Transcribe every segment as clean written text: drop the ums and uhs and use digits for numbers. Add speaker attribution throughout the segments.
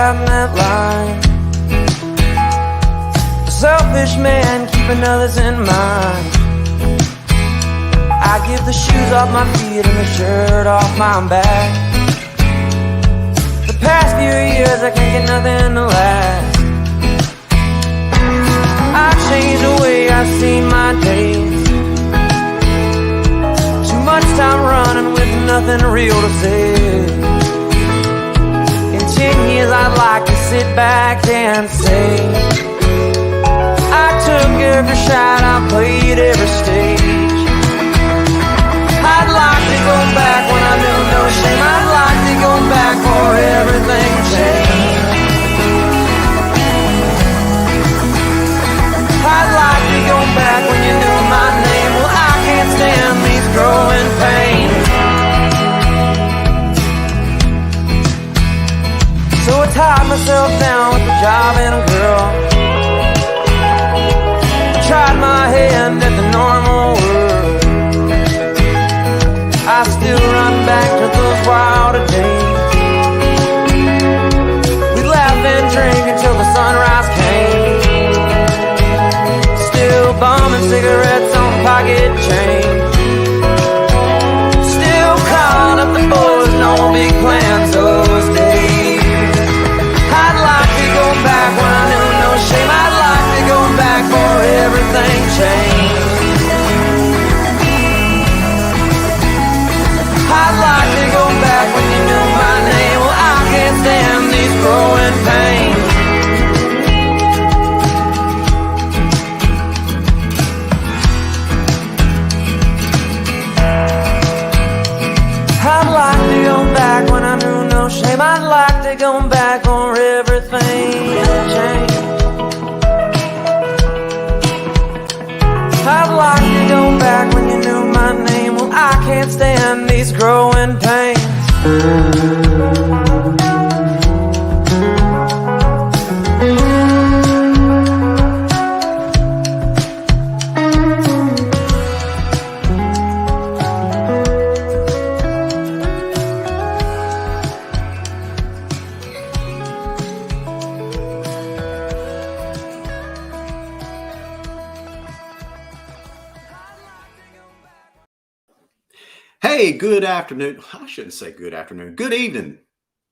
Speaker 1: riding that line. A selfish man keeping others in mind. I give the shoes off my feet and the shirt off my back. The past few years I can't get nothing to last. I changed the way I see my days. Too much time running with nothing real to say. In 10 years I'd like to sit back and say I took every shot, I played every stage. I'd like to go back when I knew no shame. I'd like to go back for everything changed. I'd like to go back when you knew my name. Well, I can't stand these growing pains. So I tied myself down with a job and a girl. Tried my hand at the normal world. I still run back to those wilder days. We'd laugh and drink until the sunrise came. Still bumming cigarettes on pocket change. Still calling up the boys, no big plans those days. I'd like to go back when I knew no shame. I'd like to go back for everything changed. I'd like to go back when you knew my name. Well, I can't stand these growing pains. I'd like to go back when I knew no shame. I'd like to go back for everything changed. I'd like to go back when you knew my name. Well, I can't stand these growing pains.
Speaker 2: Hey, good afternoon. I shouldn't say good afternoon. Good evening,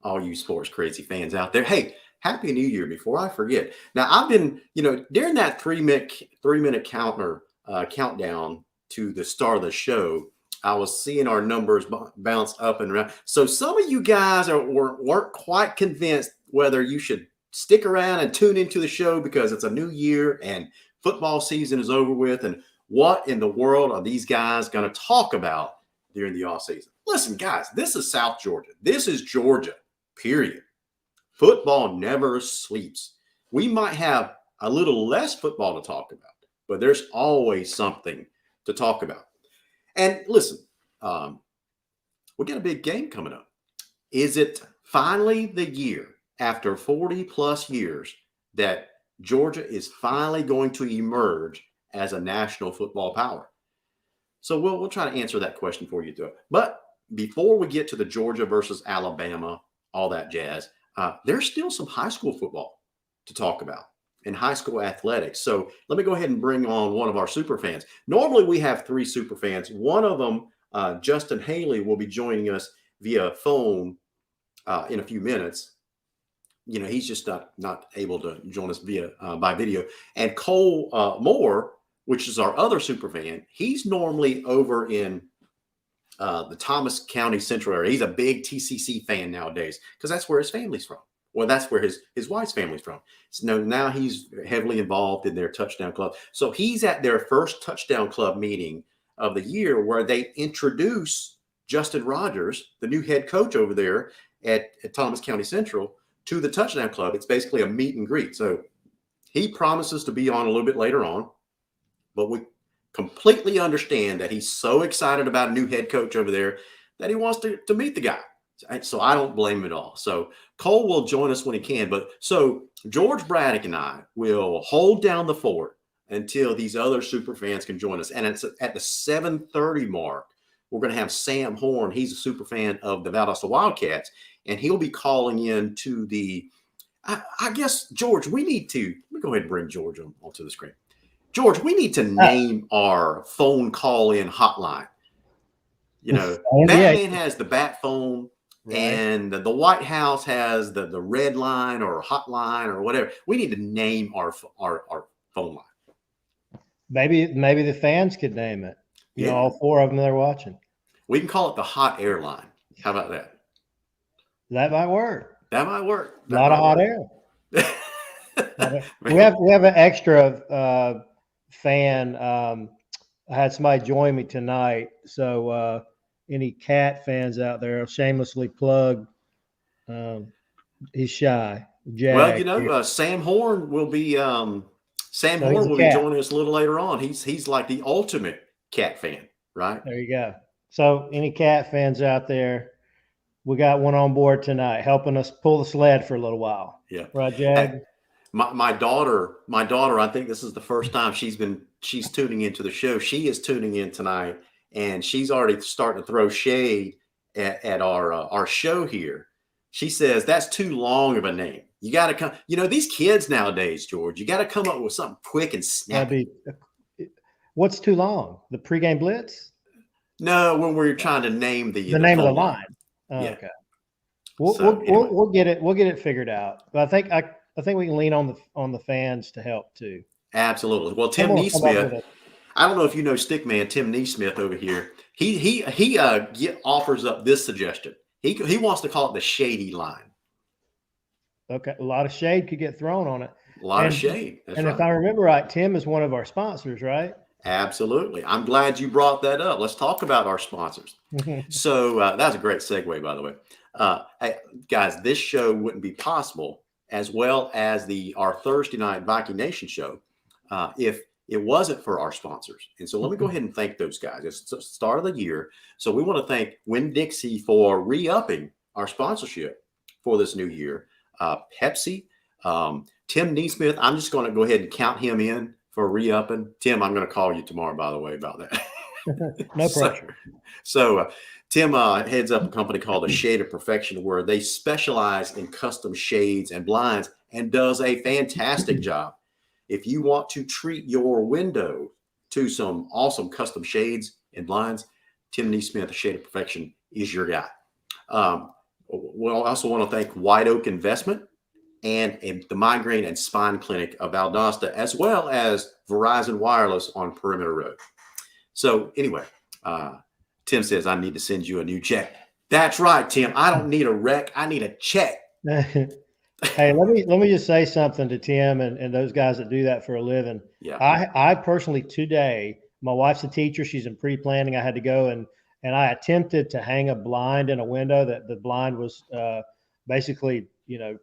Speaker 2: all you sports crazy fans out there. Hey, Happy New Year before I forget. Now, I've been, during that three-minute countdown to the start of the show, I was seeing our numbers bounce up and around. So some of you guys weren't quite convinced whether you should stick around and tune into the show because it's a new year and football season is over with. And what in the world are these guys going to talk about during the offseason? Listen, guys, this is South Georgia. This is Georgia, period. Football never sleeps. We might have a little less football to talk about, but there's always something to talk about. And listen, we got a big game coming up. Is it finally the year, after 40-plus years, that Georgia is finally going to emerge as a national football power? So we'll try to answer that question for you, too. But before we get to the Georgia versus Alabama, all that jazz, there's still some high school football to talk about and high school athletics. So let me go ahead and bring on one of our super fans. Normally we have 3 super fans. One of them, Justin Haley, will be joining us via phone in a few minutes. He's just not able to join us by video. And Cole Moore, which is our other super fan, he's normally over in the Thomas County Central area. He's a big TCC fan nowadays because that's where his family's from. Well, that's where his wife's family's from. So now he's heavily involved in their touchdown club. So he's at their first touchdown club meeting of the year where they introduce Justin Rogers, the new head coach over there at Thomas County Central, to the touchdown club. It's basically a meet and greet. So he promises to be on a little bit later on, but we completely understand that he's so excited about a new head coach over there that he wants to meet the guy. So I don't blame him at all. So Cole will join us when he can. But so George Braddock and I will hold down the fort until these other super fans can join us. And it's at the 7:30 mark. We're going to have Sam Horn. He's a super fan of the Valdosta Wildcats, and he'll be calling in to the I guess, George, we need to, let me go ahead and bring George onto the screen. George, we need to name our phone call in hotline. You know, Batman has the bat phone, right, and the White House has the red line or hotline or whatever. We need to name our phone line.
Speaker 3: Maybe the fans could name it. You know, all 4 of them they're watching.
Speaker 2: We can call it the hot air line. How about that?
Speaker 3: That might work.
Speaker 2: That might work.
Speaker 3: A lot of hot air. we have an extra fan. I had somebody join me tonight, so any cat fans out there, I'll shamelessly plug. He's shy. Jag.
Speaker 2: Well, you know, Sam Horn will be joining us a little later on. He's like the ultimate cat fan, right?
Speaker 3: There you go. So any cat fans out there, we got one on board tonight, helping us pull the sled for a little while.
Speaker 2: Yeah,
Speaker 3: right, Jag.
Speaker 2: Hey, my daughter. I think this is the first time she's tuning into the show. She is tuning in tonight, and she's already starting to throw shade at our show here. She says that's too long of a name. You got to come. You know, these kids nowadays, George. You got to come up with something quick and snappy.
Speaker 3: What's too long? The pregame blitz?
Speaker 2: No, when we're trying to name the
Speaker 3: name of the line. Oh,
Speaker 2: yeah.
Speaker 3: Okay. We'll get it. We'll get it figured out. But I think we can lean on the fans to help too.
Speaker 2: Absolutely. Well, Tim Neesmith. I don't know if you know Stickman Tim Neesmith over here. He offers up this suggestion. He wants to call it the shady line.
Speaker 3: Okay, a lot of shade could get thrown on it.
Speaker 2: A lot of shade. That's right.
Speaker 3: If I remember right, Tim is one of our sponsors, right?
Speaker 2: Absolutely. I'm glad you brought that up. Let's talk about our sponsors. So that's a great segue, by the way. Hey, guys, this show wouldn't be possible, as well as our Thursday night Viking Nation show, if it wasn't for our sponsors. And so let me go ahead and thank those guys. It's the start of the year. So we want to thank Winn-Dixie for re-upping our sponsorship for this new year. Pepsi, Tim Neesmith, I'm just going to go ahead and count him in for re-upping. Tim, I'm going to call you tomorrow, by the way, about that.
Speaker 3: No pressure.
Speaker 2: So Tim heads up a company called A Shade of Perfection, where they specialize in custom shades and blinds and does a fantastic job. If you want to treat your window to some awesome custom shades and blinds, Tim Neesmith, A Shade of Perfection, is your guy. We'll also want to thank White Oak Investment and the Migraine and Spine Clinic of Valdosta, as well as Verizon Wireless on Perimeter Road. So anyway, Tim says, I need to send you a new check. That's right, Tim. I don't need a wreck. I need a check.
Speaker 3: Hey, let me just say something to Tim and those guys that do that for a living.
Speaker 2: Yeah.
Speaker 3: I personally today, my wife's a teacher. She's in pre-planning. I had to go and I attempted to hang a blind in a window that the blind was basically,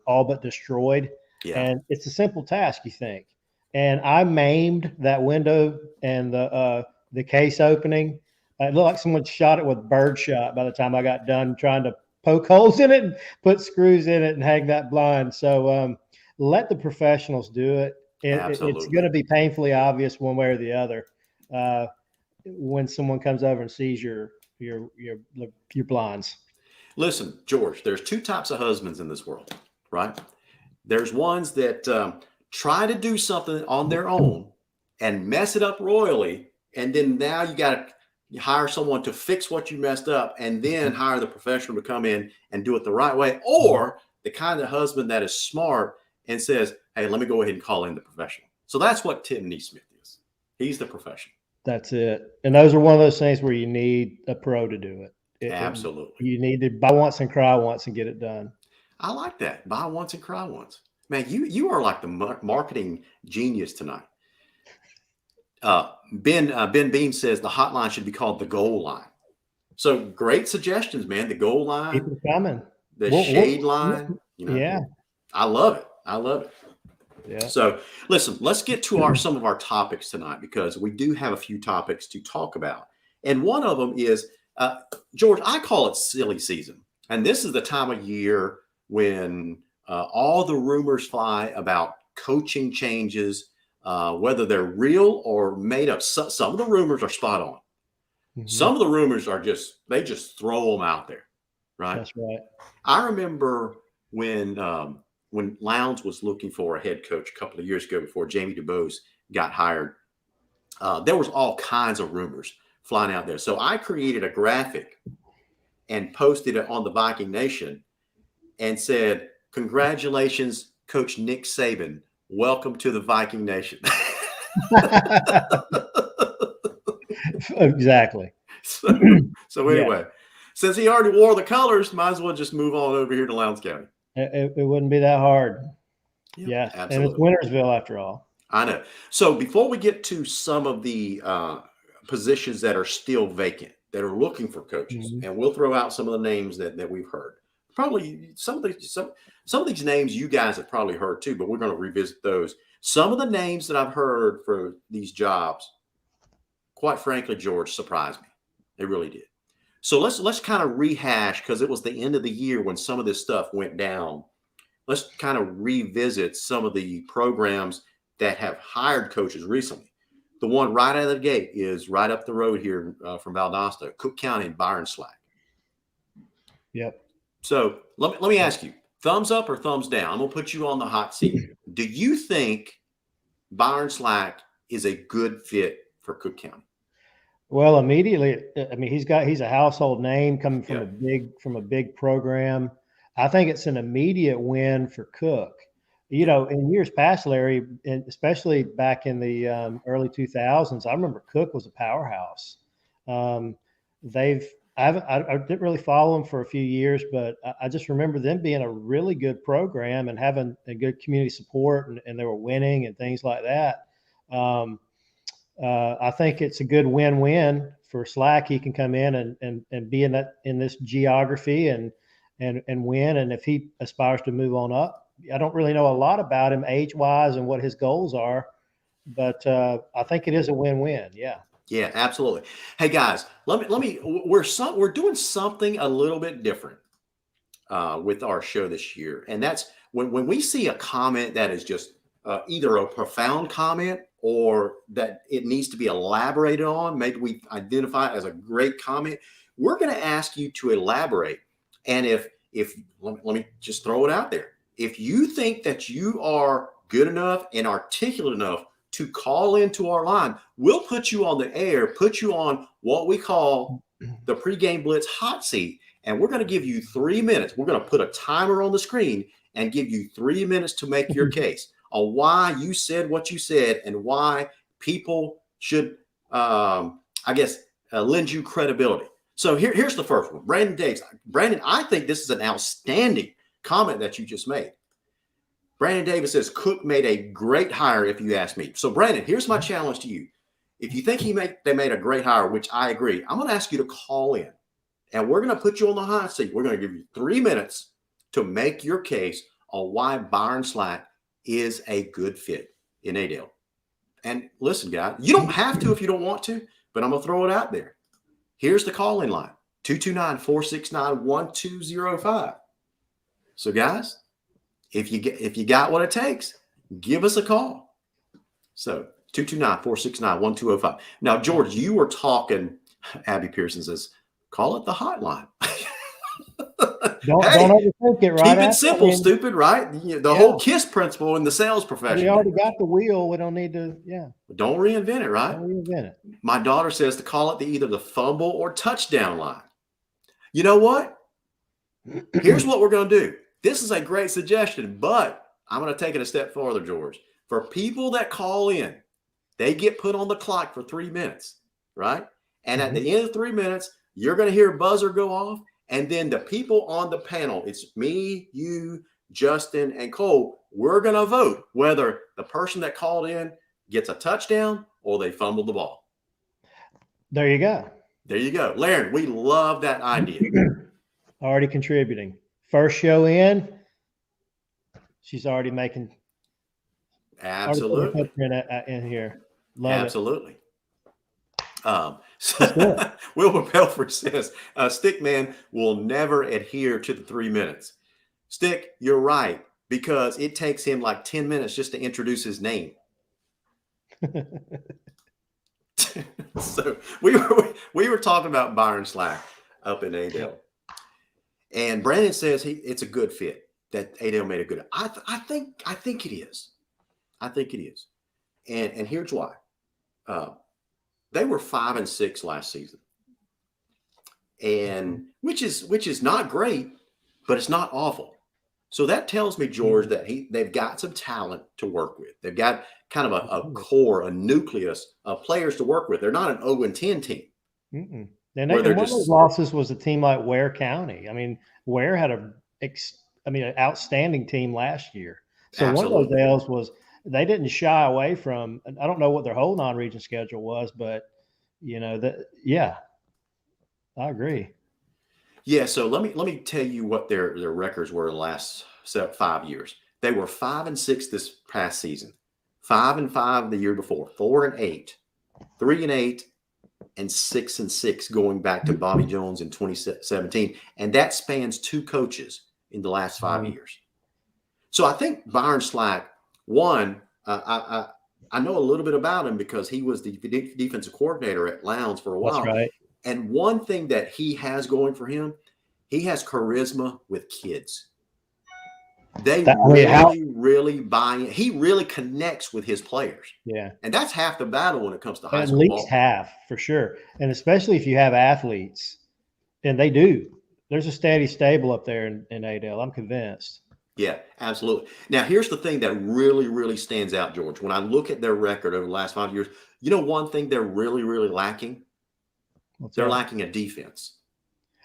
Speaker 3: all but destroyed.
Speaker 2: Yeah.
Speaker 3: And it's a simple task, you think. And I maimed that window and the case opening. It looked like someone shot it with birdshot by the time I got done trying to poke holes in it and put screws in it and hang that blind. So let the professionals do it. It's going to be painfully obvious one way or the other when someone comes over and sees your blinds.
Speaker 2: Listen, George, there's 2 types of husbands in this world, right? There's ones that try to do something on their own and mess it up royally. And then now you got to hire someone to fix what you messed up and then hire the professional to come in and do it the right way. Or the kind of husband that is smart and says, hey, let me go ahead and call in the professional. So that's what Tim Neesmith is. He's the professional.
Speaker 3: That's it. And those are one of those things where you need a pro to do it.
Speaker 2: Absolutely.
Speaker 3: You need to buy once and cry once and get it done.
Speaker 2: I like that. Buy once and cry once. Man, you are like the marketing genius tonight. Ben Beam says the hotline should be called the goal line. So great suggestions, man. The goal line.
Speaker 3: Keep it coming.
Speaker 2: The shade line.
Speaker 3: Yeah.
Speaker 2: I love it. I love it.
Speaker 3: Yeah.
Speaker 2: So listen, let's get to some of our topics tonight, because we do have a few topics to talk about. And one of them is, George, I call it silly season. And this is the time of year when all the rumors fly about coaching changes, whether they're real or made up. Some of the rumors are spot on. Mm-hmm. Some of the rumors are they just throw them out there. Right.
Speaker 3: That's right.
Speaker 2: I remember when when Lowndes was looking for a head coach a couple of years ago before Jamie DuBose got hired, there was all kinds of rumors flying out there. So I created a graphic and posted it on the Viking Nation and said, "Congratulations, Coach Nick Saban. Welcome to the Viking Nation."
Speaker 3: Exactly.
Speaker 2: So anyway, since he already wore the colors, might as well just move on over here to Lowndes County.
Speaker 3: It wouldn't be that hard. Yeah,
Speaker 2: absolutely.
Speaker 3: And it's Wintersville after all.
Speaker 2: I know. So before we get to some of the positions that are still vacant, that are looking for coaches, and we'll throw out some of the names that we've heard. Probably some of these names you guys have probably heard too, but we're going to revisit those. Some of the names that I've heard for these jobs, quite frankly, George, surprised me. They really did. So let's kind of rehash, because it was the end of the year when some of this stuff went down. Let's kind of revisit some of the programs that have hired coaches recently. The one right out of the gate is right up the road here from Valdosta, Cook County and Byron Slack.
Speaker 3: Yep.
Speaker 2: So let me ask you, thumbs up or thumbs down? I'm going to put you on the hot seat. Do you think Byron Slack is a good fit for Cook County?
Speaker 3: Well, immediately, I mean, he's a household name coming from a big program. I think it's an immediate win for Cook. You know, in years past, Larry, and especially back in the early 2000s, I remember Cook was a powerhouse. I didn't really follow them for a few years, but I just remember them being a really good program and having a good community support, and they were winning and things like that. I think it's a good win-win for Slack. He can come in and be in this geography and win. And if he aspires to move on up, I don't really know a lot about him age-wise and what his goals are, but I think it is a win-win. Yeah.
Speaker 2: Yeah, absolutely. Hey guys, we're doing something a little bit different with our show this year, and that's when we see a comment that is just either a profound comment or that it needs to be elaborated on. Maybe we identify it as a great comment. We're going to ask you to elaborate, and if let me just throw it out there. If you think that you are good enough and articulate enough to call into our line, we'll put you on the air, put you on what we call the PreGame Blitz hot seat, and we're going to give you 3 minutes. We're going to put a timer on the screen and give you 3 minutes to make your case on why you said what you said and why people should, lend you credibility. So here's the first one. Brandon Davis. Brandon, I think this is an outstanding comment that you just made. Brandon Davis says, Cook made a great hire, if you ask me. So, Brandon, here's my challenge to you. If you think they made a great hire, which I agree, I'm going to ask you to call in, and we're going to put you on the hot seat. We're going to give you 3 minutes to make your case on why Byron Slack is a good fit in Adel. And listen, guys, you don't have to if you don't want to, but I'm going to throw it out there. Here's the call-in line, 229-469-1205. So, guys, if you got what it takes, give us a call. So 229-469-1205. Now, George, you were talking, Abby Pearson says, call it the hotline.
Speaker 3: Don't overthink it, right?
Speaker 2: Keep it simple, stupid, right? The whole KISS principle in the sales profession.
Speaker 3: We already got the wheel. We don't need to,
Speaker 2: Don't reinvent it, right?
Speaker 3: Don't reinvent it.
Speaker 2: My daughter says to call it either the fumble or touchdown line. You know what? Here's what we're going to do. This is a great suggestion, but I'm going to take it a step further, George. For people that call in, they get put on the clock for 3 minutes, right? And at the end of 3 minutes, you're going to hear a buzzer go off. And then the people on the panel, it's me, you, Justin, and Cole, we're going to vote whether the person that called in gets a touchdown or they fumbled the ball.
Speaker 3: There you go.
Speaker 2: There you go. Larry, we love that idea.
Speaker 3: Already contributing. First show in, she's already making.
Speaker 2: Absolutely.
Speaker 3: In here. Love
Speaker 2: Absolutely. Wilbur Pelford says, Stickman will never adhere to the 3 minutes. Stick, you're right, because it takes him like 10 minutes just to introduce his name. So we were talking about Byron Slack up in Adel. And Brandon says it's a good fit. that Adele made a good. I think it is. I think it is, and here's why. They were 5-6 last season, and which is not great, but it's not awful. So that tells me, George, that they've got some talent to work with. They've got kind of a core, a nucleus of players to work with. They're not an 0-10 team.
Speaker 3: And one of those losses was a team like Ware County. I mean, Ware had an outstanding team last year. So Absolutely. One of those L's was they didn't shy away from. I don't know what their whole non-region schedule was, but I agree.
Speaker 2: Yeah, so let me tell you what their records were in the last 5 years. They were 5-6 this past season, 5-5 the year before, 4-8, 3-8, and 6-6 going back to Bobby Jones in 2017, and that spans 2 coaches in the last 5 years. So I think Byron Slack, one, I know a little bit about him because he was the defensive coordinator at Lowndes for a while.
Speaker 3: That's right.
Speaker 2: And one thing that he has going for him, he has charisma with kids. They really buy in. He really connects with his players. Yeah. And that's half the battle when it comes to high school ball.
Speaker 3: At least half, for sure. And especially if you have athletes, and they do. There's a steady stable up there in Adel. I'm convinced.
Speaker 2: Yeah, absolutely. Now, here's the thing that really, really stands out, George. When I look at their record over the last 5 years, one thing they're really, really lacking? They're lacking a defense.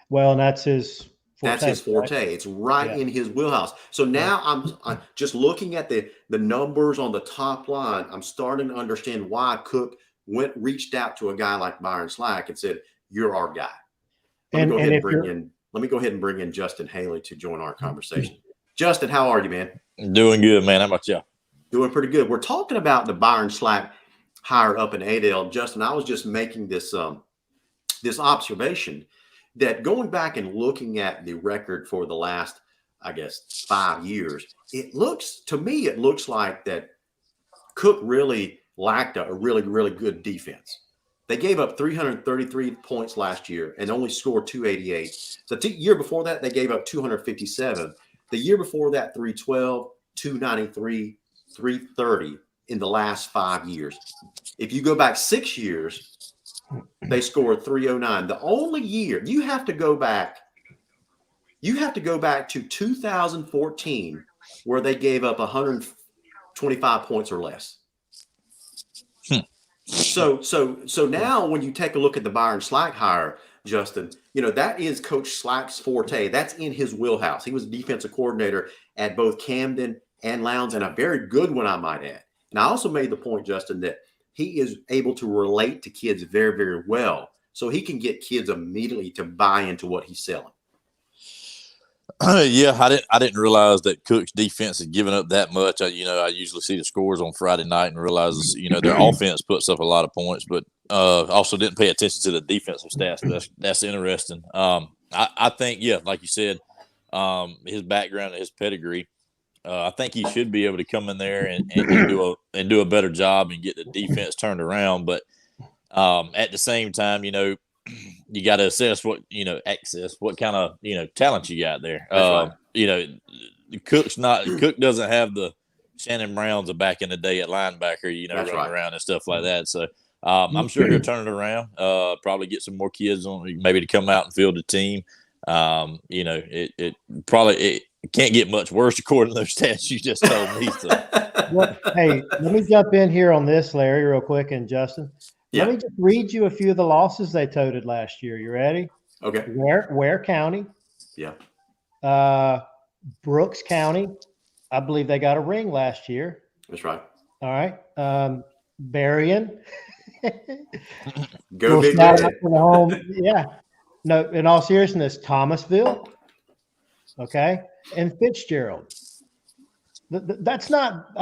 Speaker 3: Well, and that's his forte.
Speaker 2: That's his forte. Right? It's right in his wheelhouse. So now I'm just looking at the numbers on the top line. I'm starting to understand why Cook reached out to a guy like Byron Slack and said, "You're our guy." Let me go ahead and bring in Justin Haley to join our conversation. Justin, how are you, man?
Speaker 4: Doing good, man. How about you?
Speaker 2: Doing pretty good. We're talking about the Byron Slack hire up in Adel. Justin, I was just making this observation that going back and looking at the record for the last, 5 years, it looks like that Cook really lacked a really, really good defense. They gave up 333 points last year and only scored 288. The year before that, they gave up 257. The year before that, 312, 293, 330 in the last 5 years. If you go back 6 years, they scored 309. The only year you have to go back to 2014 where they gave up 125 points or less. So now when you take a look at the Byron Slack hire, Justin, that is Coach Slack's forte. That's in his wheelhouse. He was defensive coordinator at both Camden and Lowndes, and a very good one, I might add. And I also made the point, Justin, that he is able to relate to kids very, very well. So he can get kids immediately to buy into what he's selling.
Speaker 4: Yeah, I didn't realize that Cook's defense had given up that much. I usually see the scores on Friday night and realize, their offense puts up a lot of points, but also didn't pay attention to the defensive stats. That's interesting. I think, like you said, his background and his pedigree, I think he should be able to come in there and do a better job and get the defense turned around. But at the same time, you got to assess what kind of talent you got there. Right. Cook doesn't have the Shannon Browns of back in the day at linebacker, running around and stuff like that. So I'm sure he'll turn it around. Probably get some more kids on, maybe to come out and field the team. It can't get much worse according to those stats you just told me. So.
Speaker 3: Well, hey, let me jump in here on this, Larry, real quick, and Justin. Let me just read you a few of the losses they toted last year. You ready?
Speaker 2: Okay.
Speaker 3: Ware County.
Speaker 2: Yeah.
Speaker 3: Brooks County. I believe they got a ring last year.
Speaker 2: That's right.
Speaker 3: All right. Berrien.
Speaker 2: Go big red.
Speaker 3: Home. Yeah. No, in all seriousness, Thomasville. Okay. And Fitzgerald. That's not,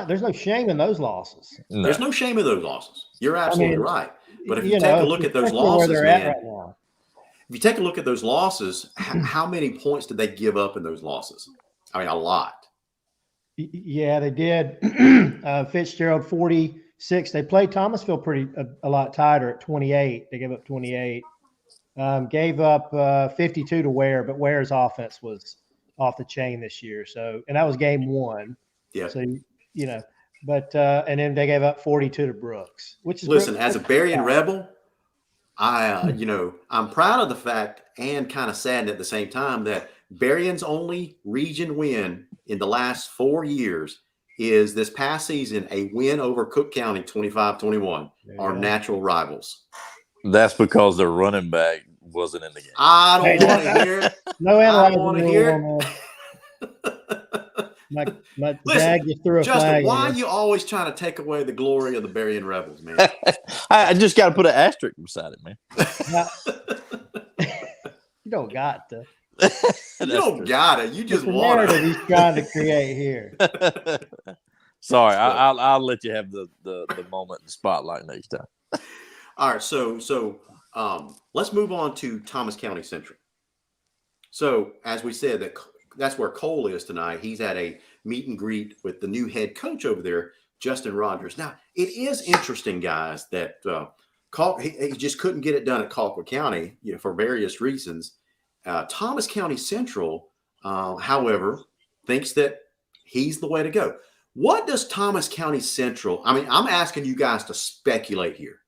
Speaker 3: there's no shame in those losses.
Speaker 2: No. There's no shame in those losses. You're absolutely right. But if you take a look at those losses, man, if you take a look at those losses, how many points did they give up in those losses? A lot.
Speaker 3: Yeah, they did. Fitzgerald 46. They played Thomasville a lot tighter at 28. They gave up 28. Gave up 52 to Ware, but Ware's offense was off the chain this year. So, and that was game one.
Speaker 2: Yeah.
Speaker 3: So, but and then they gave up 42 to Brooks, which is
Speaker 2: listen, as a Berrien Rebel, I'm proud of the fact and kind of saddened at the same time that Berrien's only region win in the last 4 years is this past season, a win over Cook County 25-21, our natural rivals.
Speaker 4: That's because their running back wasn't in the game.
Speaker 2: I don't want to hear it.
Speaker 3: No
Speaker 2: I don't want to hear
Speaker 3: it. My
Speaker 2: Listen,
Speaker 3: dad just threw a
Speaker 2: Justin,
Speaker 3: flag.
Speaker 2: why are you always trying to take away the glory of the Berrien Rebels, man?
Speaker 4: I just got to put an asterisk beside it, man.
Speaker 3: You don't got to.
Speaker 2: You don't got it. You just want
Speaker 3: it. He's trying to create here.
Speaker 4: Sorry, I'll let you have the moment, the spotlight next time.
Speaker 2: All right, so let's move on to Thomas County Central. So as we said, that's where Cole is tonight. He's at a meet and greet with the new head coach over there, Justin Rogers. Now it is interesting, guys, that he just couldn't get it done at Colquitt County, for various reasons. Thomas County Central, however, thinks that he's the way to go. What does Thomas County Central? I mean, I'm asking you guys to speculate here,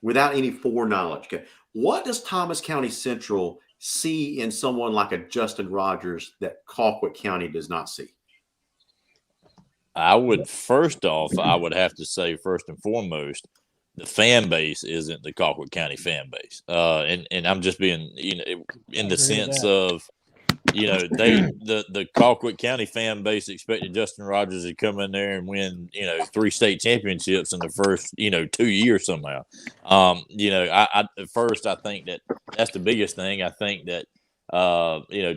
Speaker 2: without any foreknowledge. Okay, what does Thomas County Central see in someone like a Justin Rogers that Colquitt County does not see?
Speaker 4: I would have to say first and foremost, the fan base isn't the Colquitt County fan base. And I'm just being, in the sense of, the Colquitt County fan base expected Justin Rogers to come in there and win, 3 state championships in the first, 2 years somehow. At first I think that's the biggest thing. I think that,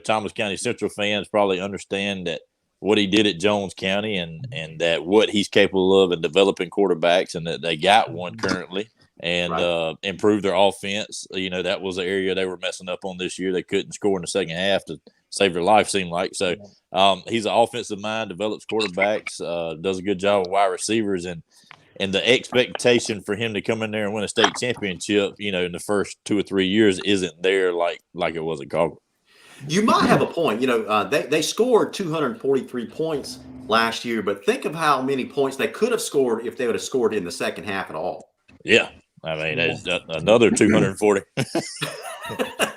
Speaker 4: Thomas County Central fans probably understand that what he did at Jones County and that what he's capable of in developing quarterbacks, and that they got one currently and improved their offense. That was the area they were messing up on this year. They couldn't score in the second half to save their life, seemed like. So he's an offensive mind, develops quarterbacks, does a good job with wide receivers, and the expectation for him to come in there and win a state championship, in the first 2 or 3 years isn't there like it was at Colquitt.
Speaker 2: You might have a point. They scored 243 points last year, but think of how many points they could have scored if they would have scored in the second half at all.
Speaker 4: Yeah. I mean, there's another 240.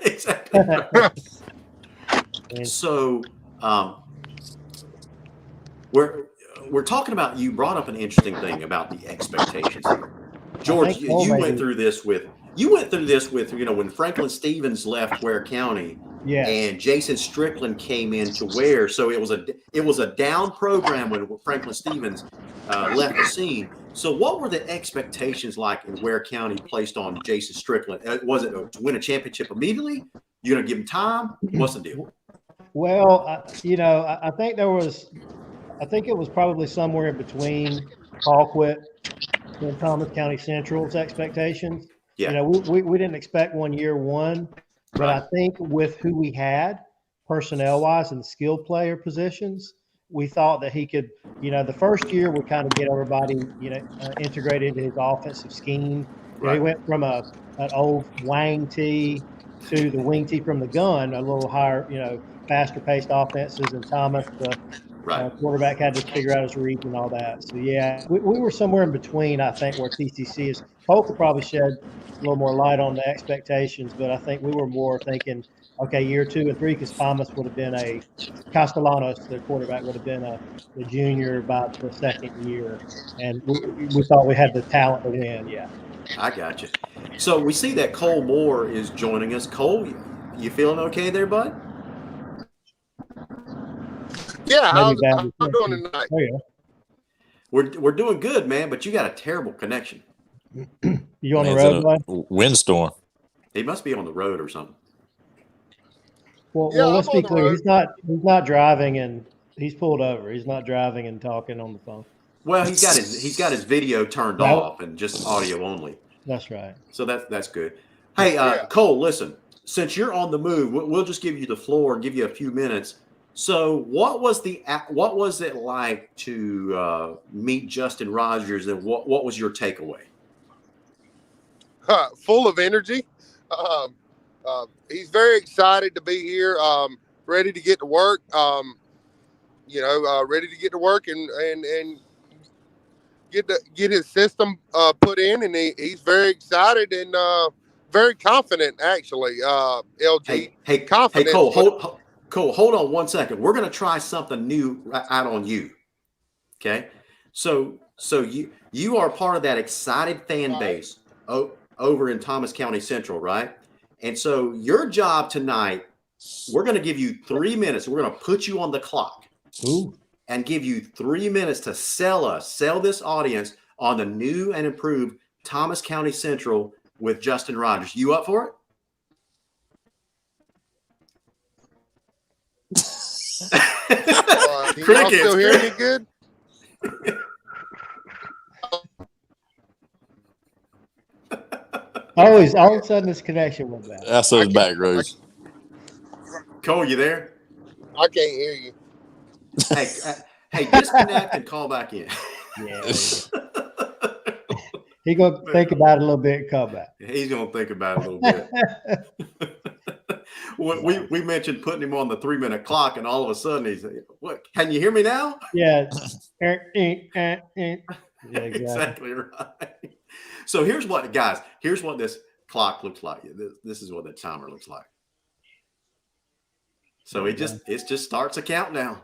Speaker 2: Exactly. So we're talking about, you brought up an interesting thing about the expectations here. George, you went through this with when Franklin Stevens left Ware County.
Speaker 3: Yeah.
Speaker 2: And Jason Strickland came in to Ware, so it was a down program when Franklin Stevens left the scene. So what were the expectations like in Ware County placed on Jason Strickland? Was it to win a championship immediately? You're going to give him time? What's the deal?
Speaker 3: Well, I think it was probably somewhere in between Colquitt and Thomas County Central's expectations.
Speaker 2: Yeah.
Speaker 3: We didn't expect 1 year one. But I think with who we had personnel-wise and skill player positions, we thought that he could, the first year would kind of get everybody, integrated into his offensive scheme. He went from an old wang tee to the wing tee from the gun, a little higher, faster-paced offenses. And Thomas, the quarterback, had to figure out his reads and all that. So, yeah, we were somewhere in between, I think, where TCC is. Polk could probably shed a little more light on the expectations, but I think we were more thinking, okay, year 2 and 3, because Thomas would have been Castellanos, the quarterback, would have been a junior by the second year, and we thought we had the talent to win. Yeah,
Speaker 2: I got you. So we see that Cole Moore is joining us. Cole, you feeling okay there, bud?
Speaker 5: Yeah, I'm doing tonight.
Speaker 3: Oh, yeah.
Speaker 2: We're doing good, man, but you got a terrible connection.
Speaker 3: You on the road, bud?
Speaker 4: Windstorm.
Speaker 2: He must be on the road or something.
Speaker 3: Well, let's be clear. He's not driving, and he's pulled over. He's not driving and talking on the phone.
Speaker 2: Well, he's got his video turned off and just audio only.
Speaker 3: That's right.
Speaker 2: So that's good. Hey, Cole, listen. Since you're on the move, we'll just give you the floor and give you a few minutes. So, what was it like to meet Justin Rogers, and what was your takeaway?
Speaker 5: Full of energy. He's very excited to be here. ready to get to work. Ready to get to work and get his system put in, and he's very excited and very confident. Actually, LG. Confident.
Speaker 2: Hey, Cole, hold on 1 second. We're going to try something new out on you. Okay, so you are part of that excited fan base over in Thomas County Central, right? And so your job tonight, we're going to give you 3 minutes. We're going to put you on the clock.
Speaker 3: Ooh.
Speaker 2: And give you 3 minutes to sell this audience on the new and improved Thomas County Central with Justin Rogers. You up for it?
Speaker 5: Can y'all still hear me good?
Speaker 3: Always, all of a sudden, this connection went bad.
Speaker 4: That's those back rows.
Speaker 2: Cole, you there?
Speaker 5: I can't hear you.
Speaker 2: Hey, disconnect and call back in.
Speaker 3: Yeah. He's going to think about it a little bit and come back.
Speaker 2: He's going to think about it a little bit. we mentioned putting him on the 3 minute clock, and all of a sudden he's like, "What? Can you hear me now?"
Speaker 3: Yeah. Yeah,
Speaker 2: exactly right. So here's what this clock looks like. This is what the timer looks like. So it just starts a countdown.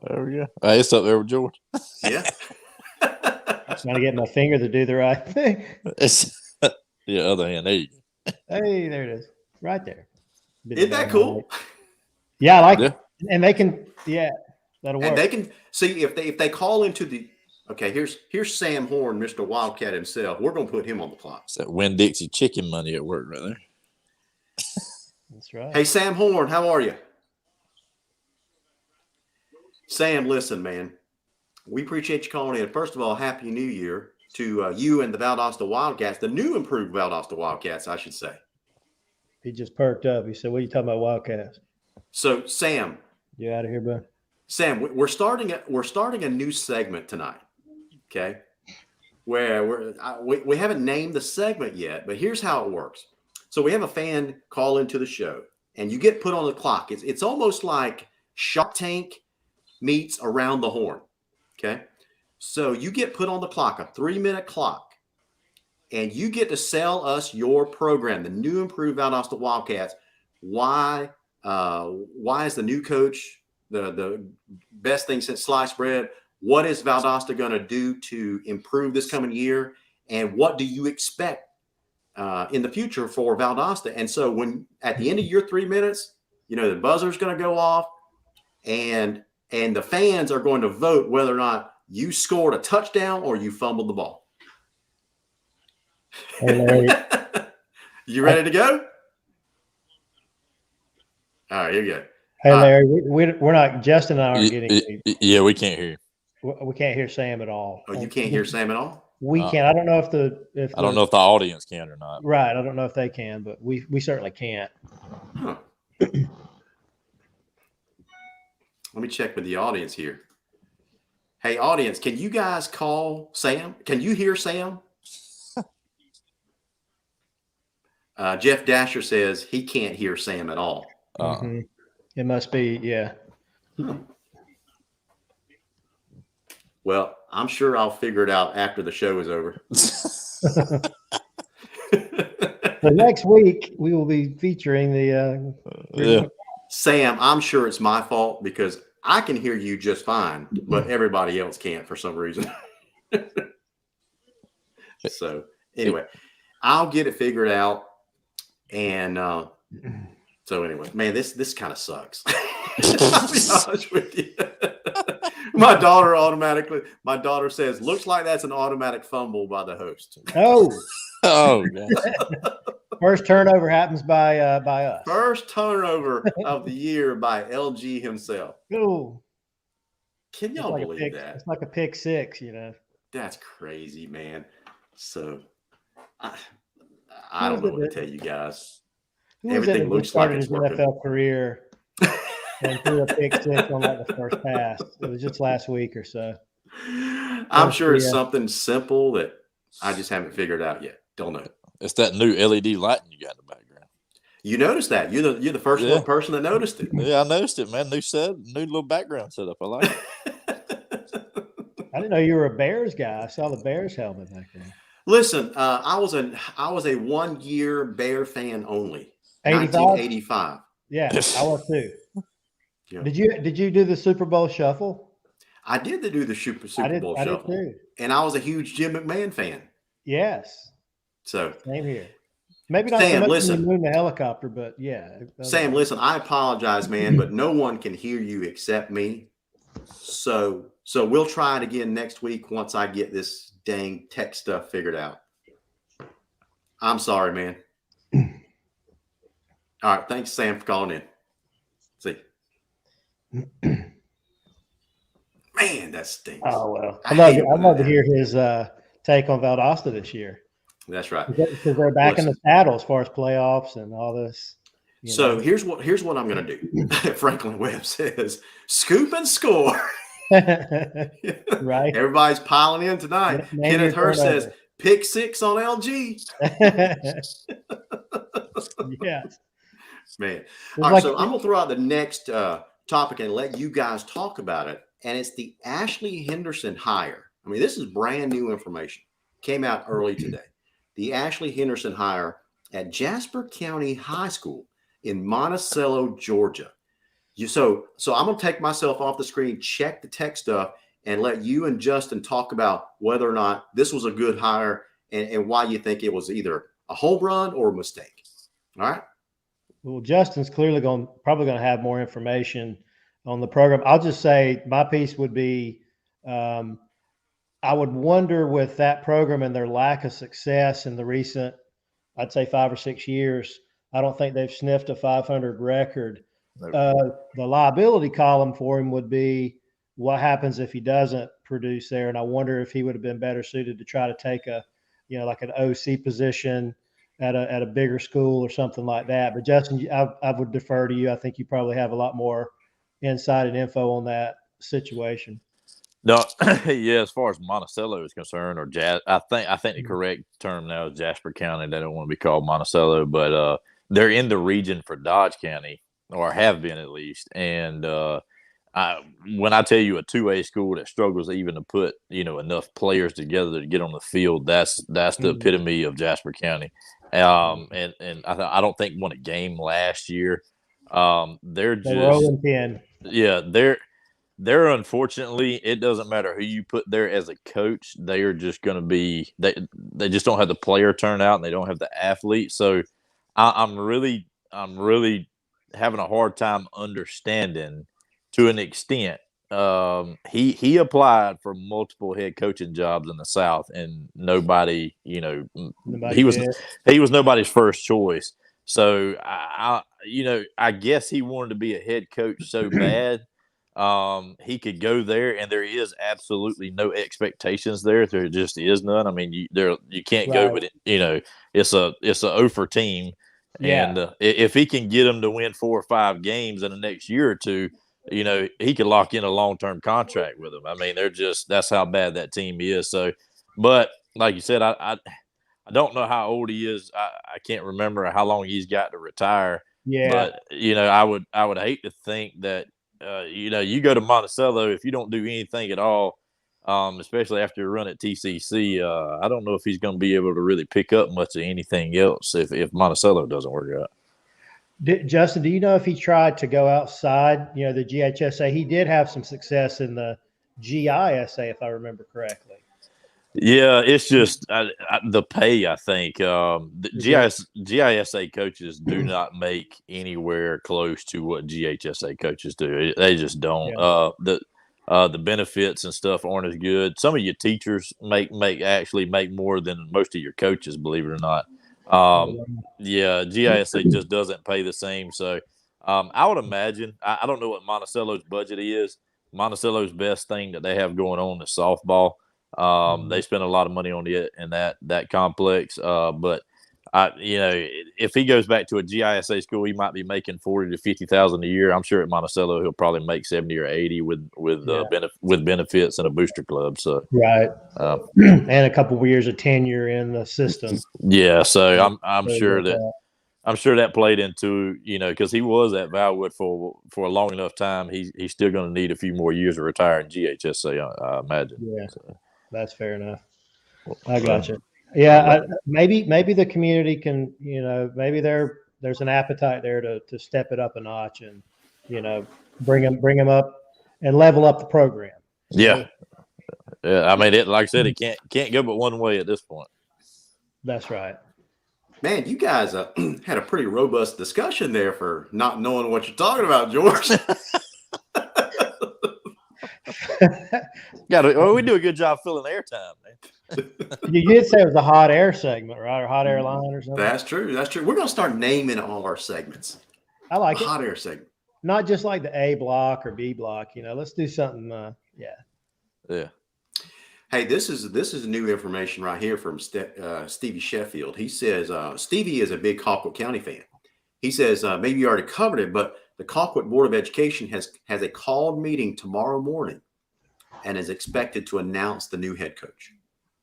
Speaker 4: There we go. It's up there with George.
Speaker 2: Yeah.
Speaker 3: Trying to get my finger to do the right thing.
Speaker 4: Yeah, other hand. There you go.
Speaker 3: Hey, there it is. Right there.
Speaker 2: Isn't that cool?
Speaker 3: Yeah, I like it. And they can, that'll work.
Speaker 2: And they can see if they call into the here's Sam Horn, Mr. Wildcat himself. We're gonna put him on the clock.
Speaker 4: It's that Winn-Dixie chicken money at work right there.
Speaker 3: That's right.
Speaker 2: Hey, Sam Horn, how are you? Sam, listen, man. We appreciate you calling in. First of all, Happy New Year to you and the Valdosta Wildcats, the new improved Valdosta Wildcats, I should say.
Speaker 3: He just perked up. He said, "What are you talking about, Wildcats?"
Speaker 2: So, Sam,
Speaker 3: you out of here, bud?
Speaker 2: Sam, we're starting a new segment tonight. Okay, where we haven't named the segment yet, but here's how it works. So we have a fan call into the show, and you get put on the clock. It's almost like Shark Tank meets Around the Horn. Okay, so you get put on the clock, a 3 minute clock, and you get to sell us your program, the new improved Valdosta Wildcats. Why is the new coach the best thing since sliced bread? What is Valdosta going to do to improve this coming year? And what do you expect in the future for Valdosta? And so when at the end of your 3 minutes, the buzzer's going to go off, and the fans are going to vote whether or not you scored a touchdown or you fumbled the ball.
Speaker 3: Hey,
Speaker 2: you ready to go? All right, here you go.
Speaker 3: Hey, Larry, we're not, Justin and I aren't getting.
Speaker 4: Yeah, we can't hear you.
Speaker 3: We can't hear Sam at all.
Speaker 2: Oh, you can't hear Sam at all?
Speaker 3: We can't. I don't know if
Speaker 4: I don't know if the audience can or not.
Speaker 3: Right. I don't know if they can, but we certainly can't.
Speaker 2: Huh. Let me check with the audience here. Hey, audience, can you guys call Sam? Can you hear Sam? Jeff Dasher says he can't hear Sam at all.
Speaker 3: Mm-hmm. It must be, yeah.
Speaker 2: Huh. Well, I'm sure I'll figure it out after the show is over.
Speaker 3: So next week we will be featuring the
Speaker 2: Sam, I'm sure it's my fault because I can hear you just fine, but everybody else can't for some reason. So anyway, I'll get it figured out. And so anyway, man, this kind of sucks. I'll be honest with you. My daughter says, looks like that's an automatic fumble by the host.
Speaker 3: Oh, first turnover happens by us.
Speaker 2: First turnover of the year by LG himself.
Speaker 3: Ooh.
Speaker 2: Can y'all believe that?
Speaker 3: It's like a pick six,
Speaker 2: That's crazy, man. So I don't know what to tell you guys. Everything looks like it's working.
Speaker 3: NFL career and threw a pick six on like the first pass. It was just last week or so.
Speaker 2: I'm sure it's something simple that I just haven't figured out yet. Don't know.
Speaker 4: It's that new LED lighting you got in the background.
Speaker 2: You noticed that. You're the first
Speaker 4: Yeah.
Speaker 2: one person that noticed it.
Speaker 4: Yeah, I noticed it, man. New little background setup. I like it.
Speaker 3: I didn't know you were a Bears guy. I saw the Bears helmet back there.
Speaker 2: Listen, I was a 1-year Bear fan only.
Speaker 3: 85?
Speaker 2: 1985.
Speaker 3: Yeah, I was too.
Speaker 2: Yeah.
Speaker 3: Did you do the Super Bowl shuffle?
Speaker 2: I did do the Super Bowl
Speaker 3: I
Speaker 2: shuffle,
Speaker 3: did too.
Speaker 2: and I was a huge Jim McMahon fan.
Speaker 3: Yes,
Speaker 2: So
Speaker 3: same here. Maybe not
Speaker 2: Sam,
Speaker 3: so much
Speaker 2: listen.
Speaker 3: when you moon the helicopter, but yeah.
Speaker 2: Sam, listen, I apologize, man, but no one can hear you except me. So we'll try it again next week once I get this dang tech stuff figured out. I'm sorry, man. All right, thanks, Sam, for calling in. See. Man, that stinks.
Speaker 3: Oh well,
Speaker 2: I
Speaker 3: I'd love to hear his take on Valdosta this year.
Speaker 2: That's right.
Speaker 3: Because they're back in the saddle as far as playoffs and all this.
Speaker 2: So here's what I'm going to do. Franklin Webb says, "Scoop and score."
Speaker 3: Right.
Speaker 2: Everybody's piling in tonight. Kenneth Hurst says, "Pick 6 on LG."
Speaker 3: Yeah.
Speaker 2: Man. All right, so I'm going to throw out the next topic and let you guys talk about it. And it's the Ashley Henderson hire. I mean, this is brand new information. Came out early today. The Ashley Henderson hire at Jasper County High School in Monticello, Georgia. So I'm going to take myself off the screen, check the tech stuff, and let you and Justin talk about whether or not this was a good hire and why you think it was either a home run or a mistake. All right?
Speaker 3: Well, Justin's clearly probably going to have more information on the program. I'll just say my piece would be I would wonder with that program and their lack of success in the recent, I'd say 5 or 6 years, I don't think they've sniffed a 500 record. The liability column for him would be what happens if he doesn't produce there. And I wonder if he would have been better suited to try to take like an OC position at a bigger school or something like that. But Justin, I would defer to you. I think you probably have a lot more insight and info on that situation.
Speaker 4: No, yeah. As far as Monticello is concerned, or I think the correct term now is Jasper County. They don't want to be called Monticello, but they're in the region for Dodge County, or have been at least. And when I tell you a 2A school that struggles even to put enough players together to get on the field, that's the epitome of Jasper County. And I don't think won a game last year. They're just
Speaker 3: 0-10.
Speaker 4: Yeah, they're unfortunately, it doesn't matter who you put there as a coach, they are just going to be they just don't have the player turnout and they don't have the athlete. So I'm really having a hard time understanding to an extent. He applied for multiple head coaching jobs in the South, and nobody he was nobody's first choice. So I guess he wanted to be a head coach so bad. He could go there, and there is absolutely no expectations there. There just is none. I mean, you can't go with it. It's a 0 team, and if he can get them to win 4 or 5 games in the next year or two, he could lock in a long-term contract with them. I mean, that's how bad that team is. So, but like you said, I don't know how old he is. I can't remember how long he's got to retire.
Speaker 3: Yeah,
Speaker 4: but I would hate to think that. You go to Monticello, if you don't do anything at all, especially after a run at TCC, I don't know if he's going to be able to really pick up much of anything else if Monticello doesn't work out.
Speaker 3: Justin, do you know if he tried to go outside, the GHSA? He did have some success in the GISA, if I remember correctly.
Speaker 4: Yeah, it's just the pay, I think. The GISA coaches do not make anywhere close to what GHSA coaches do. They just don't. Yeah. The benefits and stuff aren't as good. Some of your teachers actually make more than most of your coaches, believe it or not. Yeah, GISA just doesn't pay the same. So I would imagine, I don't know what Monticello's budget is. Monticello's best thing that they have going on is softball. They spend a lot of money on it in that complex. But if he goes back to a GISA school, he might be making $40,000 to $50,000 a year. I'm sure at Monticello he'll probably make 70 or 80 with benefits and a booster club. So
Speaker 3: right, and a couple of years of tenure in the system.
Speaker 4: Yeah, so I'm sure that I'm sure that played into, because he was at Valwood for a long enough time. He's still going to need a few more years to retire in GHSA, I imagine.
Speaker 3: Yeah,
Speaker 4: so,
Speaker 3: that's fair enough. I got you. Yeah, maybe the community can, maybe there's an appetite there to step it up a notch and, bring them up and level up the program.
Speaker 4: Yeah. I mean, like I said, it can't go but one way at this point.
Speaker 3: That's right.
Speaker 2: Man, you guys had a pretty robust discussion there for not knowing what you're talking about, George.
Speaker 4: We do a good job filling airtime, man.
Speaker 3: You did say it was a hot air segment, right? Or hot air line or something?
Speaker 2: That's true. We're going to start naming all our segments.
Speaker 3: I like it.
Speaker 2: Hot air segment.
Speaker 3: Not just like the A block or B block, let's do something.
Speaker 4: Yeah.
Speaker 2: Hey, this is new information right here from Stevie Sheffield. He says Stevie is a big Colquitt County fan. He says maybe you already covered it, but the Colquitt Board of Education has a called meeting tomorrow morning and is expected to announce the new head coach.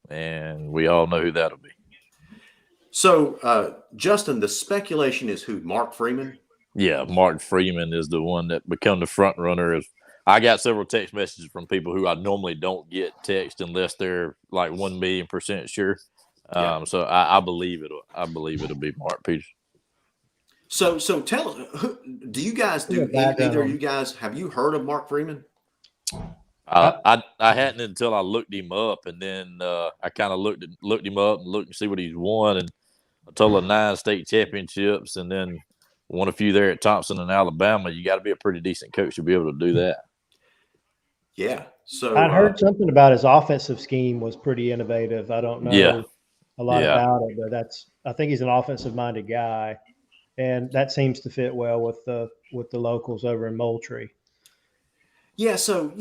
Speaker 4: And we all know who that'll be.
Speaker 2: So, Justin, the speculation is who? Mark Freeman?
Speaker 4: Yeah, Mark Freeman is the one that become the front runner. I got several text messages from people who I normally don't get text unless they're like 1,000,000% sure. So I believe it'll be Mark Peters.
Speaker 2: So tell us, do you guys either of you guys, have you heard of Mark Freeman?
Speaker 4: I hadn't until I looked him up, and then I kind of looked him up and looked to see what he's won, and a total of 9 state championships, and then won a few there at Thompson and Alabama. You got to be a pretty decent coach to be able to do that.
Speaker 2: Yeah. So
Speaker 3: I'd heard something about his offensive scheme was pretty innovative. I don't know a lot about it, but I think he's an offensive minded guy, and that seems to fit well with the locals over in Moultrie.
Speaker 2: Yeah. So,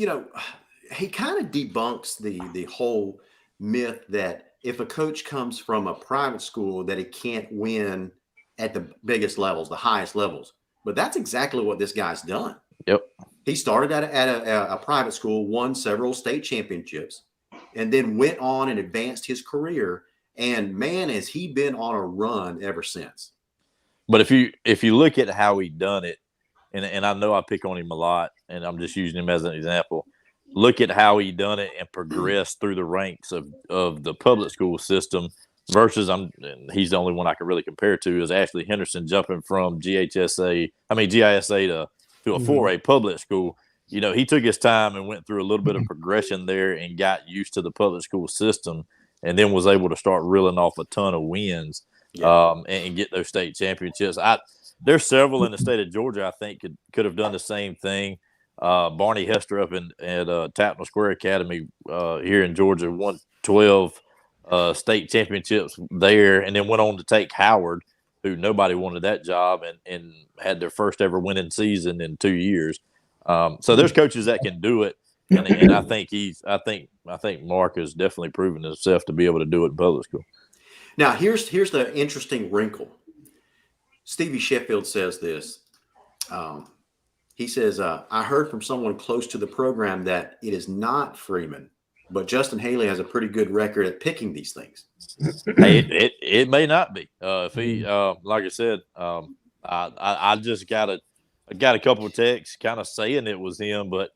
Speaker 2: he kind of debunks the whole myth that if a coach comes from a private school that he can't win at the biggest levels, the highest levels. But that's exactly what this guy's done.
Speaker 4: Yep.
Speaker 2: He started at a private school, won several state championships, and then went on and advanced his career. And man, has he been on a run ever since.
Speaker 4: But if you look at how he done it, and I know I pick on him a lot, and I'm just using him as an example. Look at how he done it and progressed through the ranks of the public school system versus he's the only one I can really compare to is Ashley Henderson jumping from GISA to a 4A public school. He took his time and went through a little bit of progression there and got used to the public school system, and then was able to start reeling off a ton of wins and get those state championships. There's several in the state of Georgia I think could have done the same thing. Barney Hester up at Tapnell Square Academy here in Georgia won 12 state championships there, and then went on to take Howard, who nobody wanted that job, and had their first ever winning season in 2 years. So there's coaches that can do it, and I think Mark has definitely proven himself to be able to do it in public school.
Speaker 2: Now here's the interesting wrinkle. Stevie Sheffield says this. He says, I heard from someone close to the program that it is not Freeman, but Justin Haley has a pretty good record at picking these things.
Speaker 4: Hey, it may not be. If he, like I said, I just got a couple of texts kind of saying it was him, but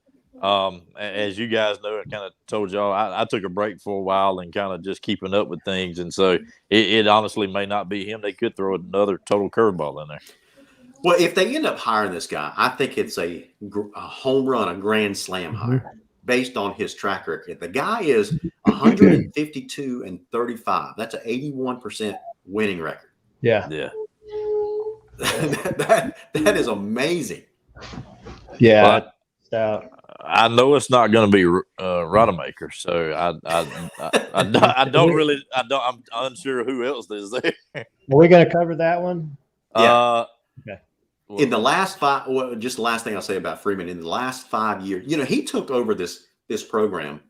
Speaker 4: as you guys know, I kind of told y'all I took a break for a while and kind of just keeping up with things, and so it honestly may not be him. They could throw another total curveball in there.
Speaker 2: Well, if they end up hiring this guy, I think it's a home run, a grand slam hire based on his track record. The guy is 152 and 35. That's an 81% winning record.
Speaker 3: Yeah.
Speaker 2: that is amazing.
Speaker 3: Yeah.
Speaker 4: But I know it's not going to be Rodemaker, so I'm unsure who else is there.
Speaker 3: Are we going to cover that one?
Speaker 2: Yeah.
Speaker 3: Okay.
Speaker 2: In the last just the last thing I'll say about Freeman, in the last 5 years, he took over this program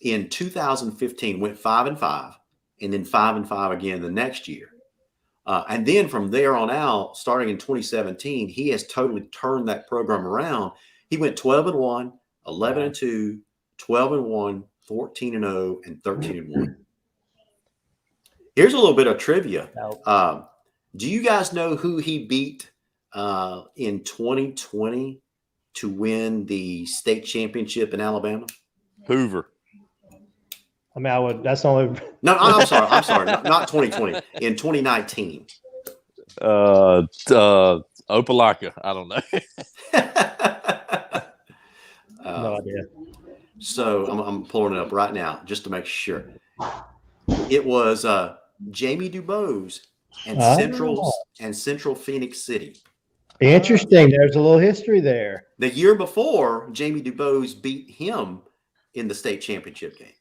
Speaker 2: in 2015, went 5-5, and then 5-5 again the next year. And then from there on out, starting in 2017, he has totally turned that program around. He went 12-1, 11-2, 12-1, 14-0, and 13-1. Here's a little bit of trivia.
Speaker 3: No.
Speaker 2: Do you guys know who he beat in 2020 to win the state championship in Alabama?
Speaker 4: Hoover.
Speaker 3: I mean, that's the only.
Speaker 2: No, I'm sorry. Not 2020. In 2019.
Speaker 4: Opelika. I don't know.
Speaker 3: No idea.
Speaker 2: So I'm pulling it up right now just to make sure. It was Jamie DuBose and Central Phoenix City.
Speaker 3: Interesting. There's a little history there.
Speaker 2: The year before, Jamie DuBose beat him in the state championship game.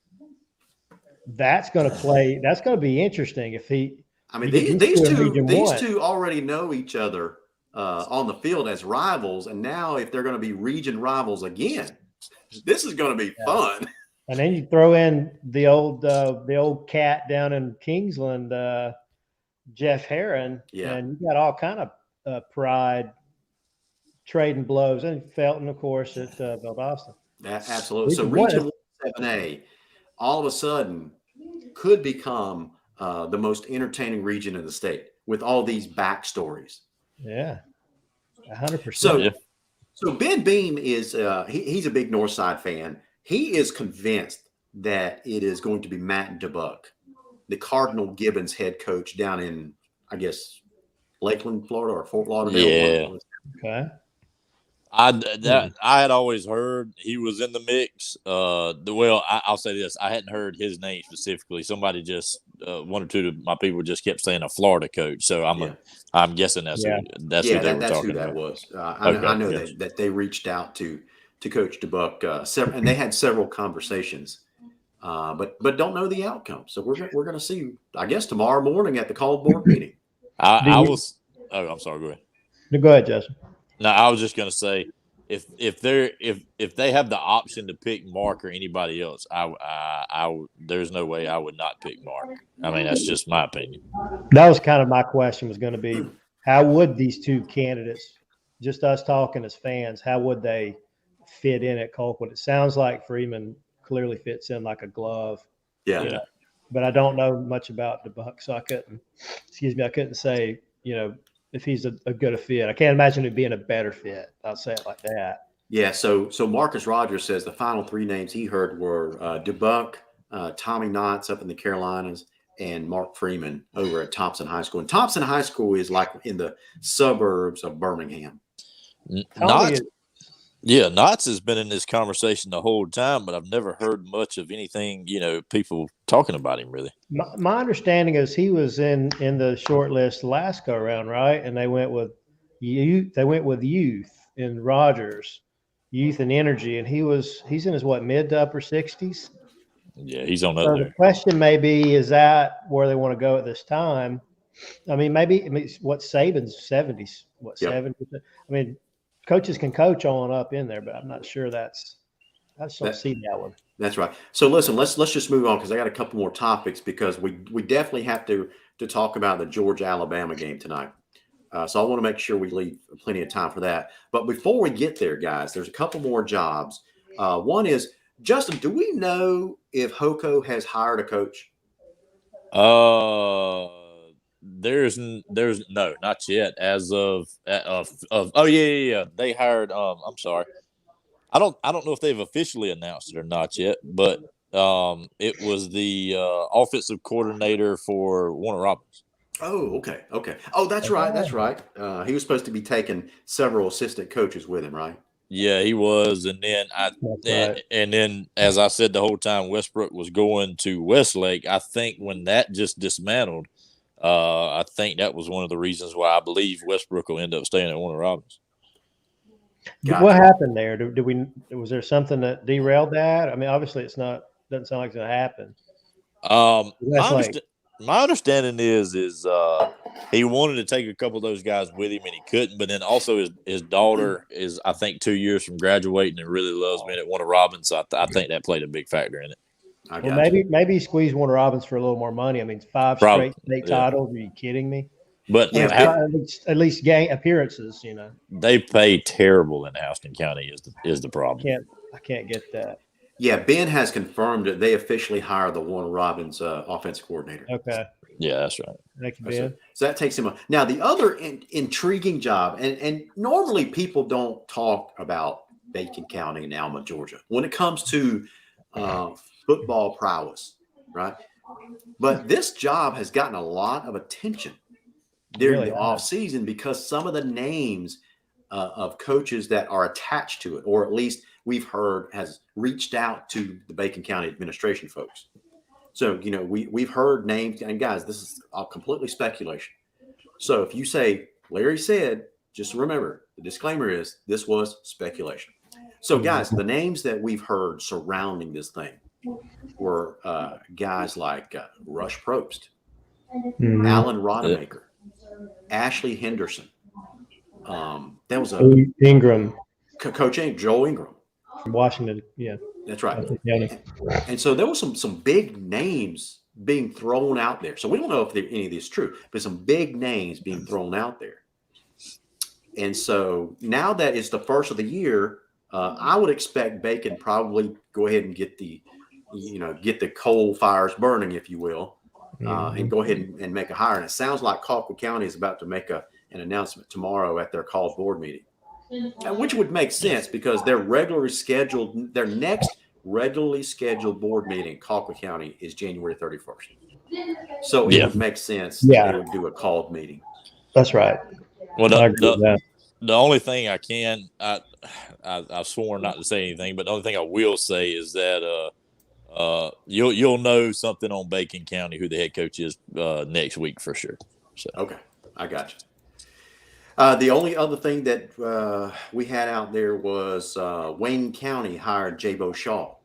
Speaker 3: That's going to be interesting if he.
Speaker 2: I mean, these two already know each other on the field as rivals, and now if they're going to be region rivals again, this is going to be fun.
Speaker 3: And then you throw in the old cat down in Kingsland, Jeff Herron, and you got all kind of pride trading blows, and Felton, of course, at Valdosta.
Speaker 2: Absolutely. So Region 7A, all of a sudden, could become the most entertaining region in the state with all these backstories.
Speaker 3: Yeah, 100%.
Speaker 2: So Ben Beam is he's a big Northside fan. He is convinced that it is going to be Matt DeBuck, the Cardinal Gibbons head coach down in, I guess, Lakeland, Florida, or Fort Lauderdale.
Speaker 4: Yeah.
Speaker 3: Okay.
Speaker 4: I had always heard he was in the mix. I'll say this: I hadn't heard his name specifically. Somebody just one or two of my people just kept saying a Florida coach. So I'm guessing that's who they were talking about.
Speaker 2: Was. I know that they reached out to Coach DeBuck, and they had several conversations, but don't know the outcome. So we're going to see, I guess, tomorrow morning at the called board meeting.
Speaker 4: I'm sorry. Go ahead.
Speaker 3: No, go ahead, Justin.
Speaker 4: No, I was just going to say, if they have the option to pick Mark or anybody else, there's no way I would not pick Mark. I mean, that's just my opinion.
Speaker 3: That was kind of my question, was going to be, how would these two candidates, just us talking as fans, how would they fit in at Colquitt? It sounds like Freeman clearly fits in like a glove.
Speaker 2: Yeah.
Speaker 3: But I don't know much about DeBuck, so I couldn't say, if he's a good fit. I can't imagine it being a better fit. I'll say it like that.
Speaker 2: Yeah. So Marcus Rogers says the final three names he heard were DeBuck, Tommy Knotts up in the Carolinas, and Mark Freeman over at Thompson High School. And Thompson High School is like in the suburbs of Birmingham.
Speaker 4: Knotts has been in this conversation the whole time, but I've never heard much of anything, people talking about him really.
Speaker 3: My understanding is he was in the short list last go around, right? And they went with youth. They went with youth in Rogers, youth and energy, and he's in his mid to upper 60s.
Speaker 4: Yeah, he's on that.
Speaker 3: So the question may be, is that where they want to go at this time? I mean, what Saban's 70s? What 70s? I mean, coaches can coach on up in there, but I'm not sure I just don't see that one.
Speaker 2: That's right. So listen, let's just move on because I got a couple more topics because we definitely have to talk about the Georgia-Alabama game tonight. So I want to make sure we leave plenty of time for that. But before we get there, guys, there's a couple more jobs. One is, Justin, do we know if Hoko has hired a coach?
Speaker 4: There's no, not yet. As of they hired. I'm sorry, I don't know if they've officially announced it or not yet, but it was the offensive coordinator for Warner Robins.
Speaker 2: Oh, okay. Oh, that's right. He was supposed to be taking several assistant coaches with him, right?
Speaker 4: Yeah, he was, and then as I said the whole time, Westbrook was going to Westlake. I think when that just dismantled. I think that was one of the reasons why I believe Westbrook will end up staying at Warner Robins.
Speaker 3: Gotcha. What happened there? Was there something that derailed that? I mean, obviously doesn't sound like it's going to happen.
Speaker 4: My understanding is he wanted to take a couple of those guys with him and he couldn't, but then also his daughter is, I think, 2 years from graduating and really loves being at Warner Robins. So I think that played a big factor in it.
Speaker 3: Maybe he squeezed Warner Robins for a little more money. I mean, 5 straight state titles. Are you kidding me?
Speaker 4: But
Speaker 3: at least game appearances,
Speaker 4: They pay terrible in Houston County is the problem.
Speaker 3: I can't get that.
Speaker 2: Yeah, Ben has confirmed that they officially hired the Warner Robins offensive coordinator.
Speaker 3: Okay.
Speaker 4: Yeah, that's right.
Speaker 3: Thank you,
Speaker 2: So,
Speaker 3: Ben.
Speaker 2: so that takes him on. Now, the other intriguing job, and normally people don't talk about Bacon County and Alma, Georgia, when it comes to football prowess, right? But this job has gotten a lot of attention during
Speaker 3: Really
Speaker 2: the
Speaker 3: has.
Speaker 2: offseason because some of the names of coaches that are attached to it, or at least we've heard has reached out to the Bacon County administration folks. So, you know, we've heard names, and guys, this is all completely speculation. So if you say Larry said, just remember the disclaimer is this was speculation. So guys, the names that we've heard surrounding this thing were guys like Rush Probst, Alan Rodemaker, Ashley Henderson. That was a
Speaker 3: Ingram,
Speaker 2: Coach Joel Ingram
Speaker 3: from Washington. Yeah,
Speaker 2: that's right.
Speaker 3: Yeah.
Speaker 2: And so there was some big names being thrown out there. So we don't know if any of this is true, but some big names being thrown out there. And so now that it's the first of the year, I would expect Bacon probably go ahead and get the coal fires burning, if you will, and go ahead and make a hire. And it sounds like Colquitt County is about to make an announcement tomorrow at their called board meeting, which would make sense because their next regularly scheduled board meeting, Colquitt County, is January 31st. So it would make sense that they would do a called meeting.
Speaker 3: That's right.
Speaker 4: Well, the only thing I've sworn not to say anything, but the only thing I will say is that you'll know something on Bacon County who the head coach is next week for sure. So
Speaker 2: okay, I got you. The only other thing that we had out there was Wayne County hired Jabo Shaw.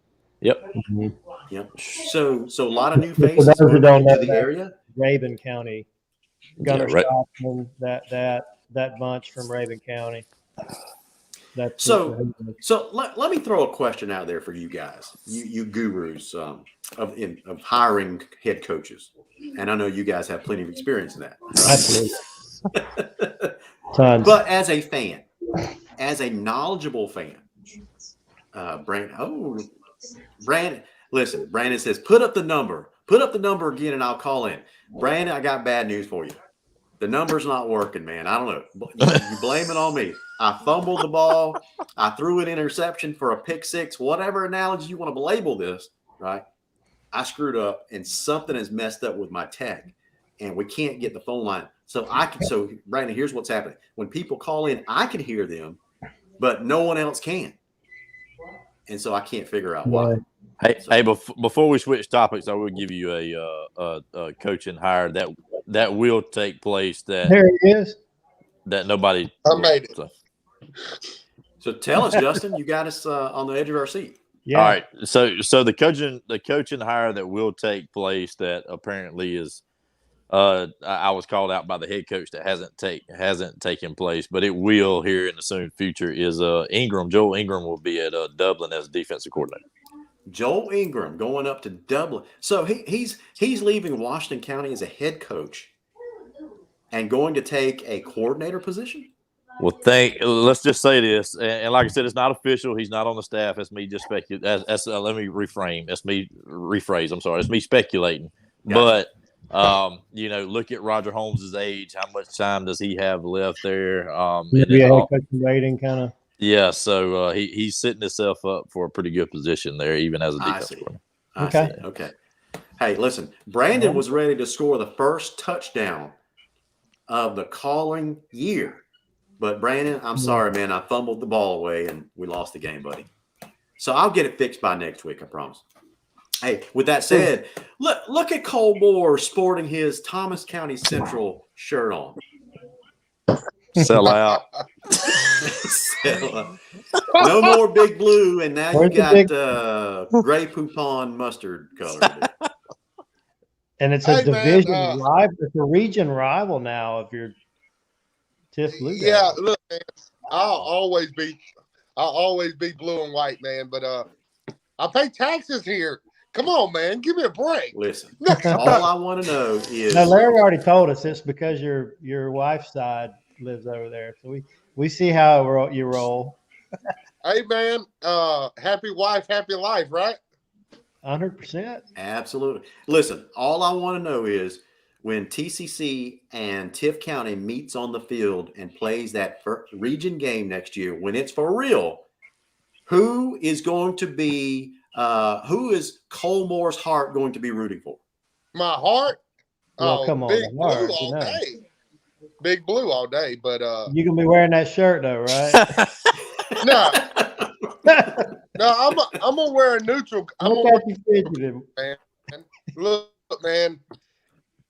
Speaker 4: Yep.
Speaker 3: Mm-hmm.
Speaker 2: Yep. So a lot of new faces moving into the area.
Speaker 3: Raven County, Gunner Stockman, that bunch from Raven County.
Speaker 2: So let me throw a question out there for you guys, you gurus of hiring head coaches, and I know you guys have plenty of experience in that.
Speaker 3: Absolutely. Tons.
Speaker 2: But as a fan, as a knowledgeable fan, Brandon, listen, Brandon says, put up the number again and I'll call in. Brandon, I got bad news for you. The number's not working, man. I don't know. You blame it on me. I fumbled the ball. I threw an interception for a pick six, whatever analogy you want to label this, right? I screwed up and something has messed up with my tech and we can't get the phone line. So Brandon, here's what's happening. When people call in, I can hear them, but no one else can. And so I can't figure out why.
Speaker 4: Hey, before we switch topics, I will give you a coaching hire that will take place. There
Speaker 3: he is.
Speaker 4: That nobody.
Speaker 5: I made it.
Speaker 2: So tell us, Justin. You got us on the edge of our seat.
Speaker 3: Yeah.
Speaker 4: All right. So the coaching hire that will take place that apparently is. I was called out by the head coach that hasn't taken place, but it will here in the soon future. Is Ingram? Joel Ingram will be at Dublin as defensive coordinator.
Speaker 2: Joel Ingram going up to Dublin. So he's leaving Washington County as a head coach and going to take a coordinator position.
Speaker 4: Well, let's just say this, and like I said, it's not official. He's not on the staff. That's me just speculating. Let me reframe. That's me rephrase. I'm sorry. It's me speculating.
Speaker 2: Gotcha.
Speaker 4: But look at Roger Holmes' age. How much time does he have left there?
Speaker 3: Maybe a head coaching rating kind of.
Speaker 4: Yeah, so he's setting himself up for a pretty good position there, even as a defensive coordinator.
Speaker 2: Okay. Hey, listen, Brandon was ready to score the first touchdown of the calling year. But Brandon, I'm sorry, man. I fumbled the ball away and we lost the game, buddy. So I'll get it fixed by next week, I promise. Hey, with that said, look at Cole Moore sporting his Thomas County Central shirt on.
Speaker 4: Sell out.
Speaker 2: No more Big Blue, and now you got gray poupon mustard color.
Speaker 3: And it's a division rival. It's a region rival now of your Tiff Blue.
Speaker 5: Yeah, look, man, I'll always be blue and white, man. But I pay taxes here. Come on, man, give me a break.
Speaker 2: Listen, all I want to know is.
Speaker 3: Now, Larry already told us it's because your wife's side lives over there, so we see how you roll.
Speaker 5: Hey man, happy wife, happy life, right?
Speaker 3: 100%.
Speaker 2: Absolutely. Listen, all I want to know is when TCC and Tiff County meets on the field and plays that region game next year, when it's for real, who is going to be, who is Cole Moore's heart going to be rooting for?
Speaker 5: My heart?
Speaker 3: Well, come on,
Speaker 5: Big
Speaker 3: the
Speaker 5: blue
Speaker 3: heart,
Speaker 5: all
Speaker 3: you know.
Speaker 5: day. Big blue all day, but
Speaker 3: You gonna be wearing that shirt though, right?
Speaker 5: no, I'm gonna wear a neutral. I'm gonna
Speaker 3: you fidgeting.
Speaker 5: man. Look, man,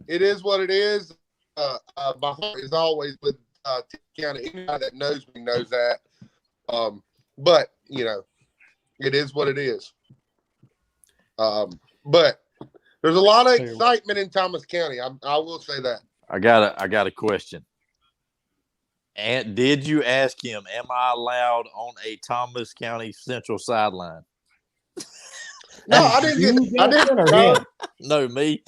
Speaker 5: it is what it is. My heart is always with Tiff County. Anybody that knows me knows that. But you know, it is what it is. But there's a lot of excitement in Thomas County. I will say that.
Speaker 4: I got a question. And did you ask him, am I allowed on a Thomas County Central sideline?
Speaker 5: No, I didn't.
Speaker 4: No, me.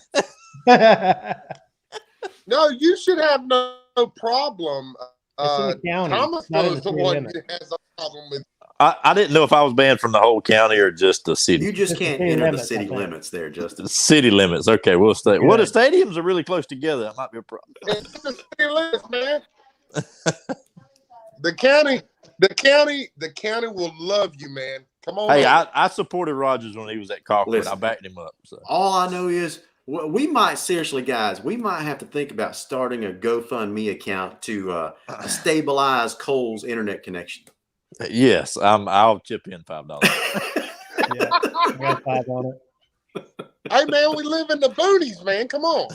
Speaker 5: No, you should have no problem.
Speaker 3: It's in the county,
Speaker 5: Thomasville is the one that has a problem with.
Speaker 4: I didn't know if I was banned from the whole county or just the city.
Speaker 2: You just can't enter the city limits there, Justin.
Speaker 4: City limits. Okay, we'll stay. Well, the stadiums are really close together. That might be a problem.
Speaker 5: It's the city limits, man. The county will love you, man. Come on.
Speaker 4: Hey, I supported Rogers when he was at Colquitt.
Speaker 2: Listen,
Speaker 4: I backed him up. So.
Speaker 2: All I know is we might seriously, guys, we might have to think about starting a GoFundMe account to stabilize Cole's internet connection.
Speaker 4: Yes, I'll chip in $5.
Speaker 3: Yeah, I got 5 on it.
Speaker 5: Hey, man, we live in the boonies, man. Come on.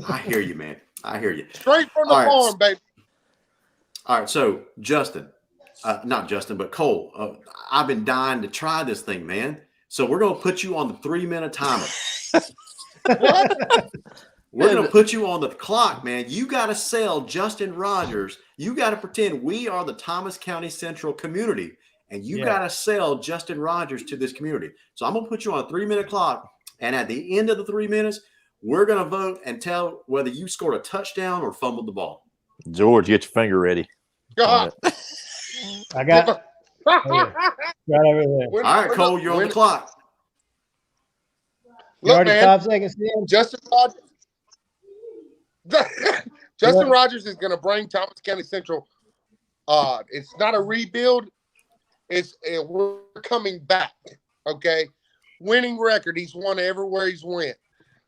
Speaker 2: I hear you, man. I hear you.
Speaker 5: Straight from the farm, baby.
Speaker 2: All right, so Justin, not Justin, but Cole, I've been dying to try this thing, man. So we're going to put you on the 3-minute timer. We're going to put you on the clock, man. You got to sell Justin Rogers. You got to pretend we are the Thomas County Central community, and you got to sell Justin Rogers to this community. So I'm going to put you on a 3-minute clock, and at the end of the 3 minutes, we're going to vote and tell whether you scored a touchdown or fumbled the ball.
Speaker 4: George, get your finger ready.
Speaker 5: God.
Speaker 3: I got right over there.
Speaker 2: All right, Cole, you're on the clock.
Speaker 5: Look, man,
Speaker 3: 5 seconds in.
Speaker 5: Justin Rogers is going to bring Thomas County Central. It's not a rebuild. We're coming back. Okay, winning record. He's won everywhere he's went.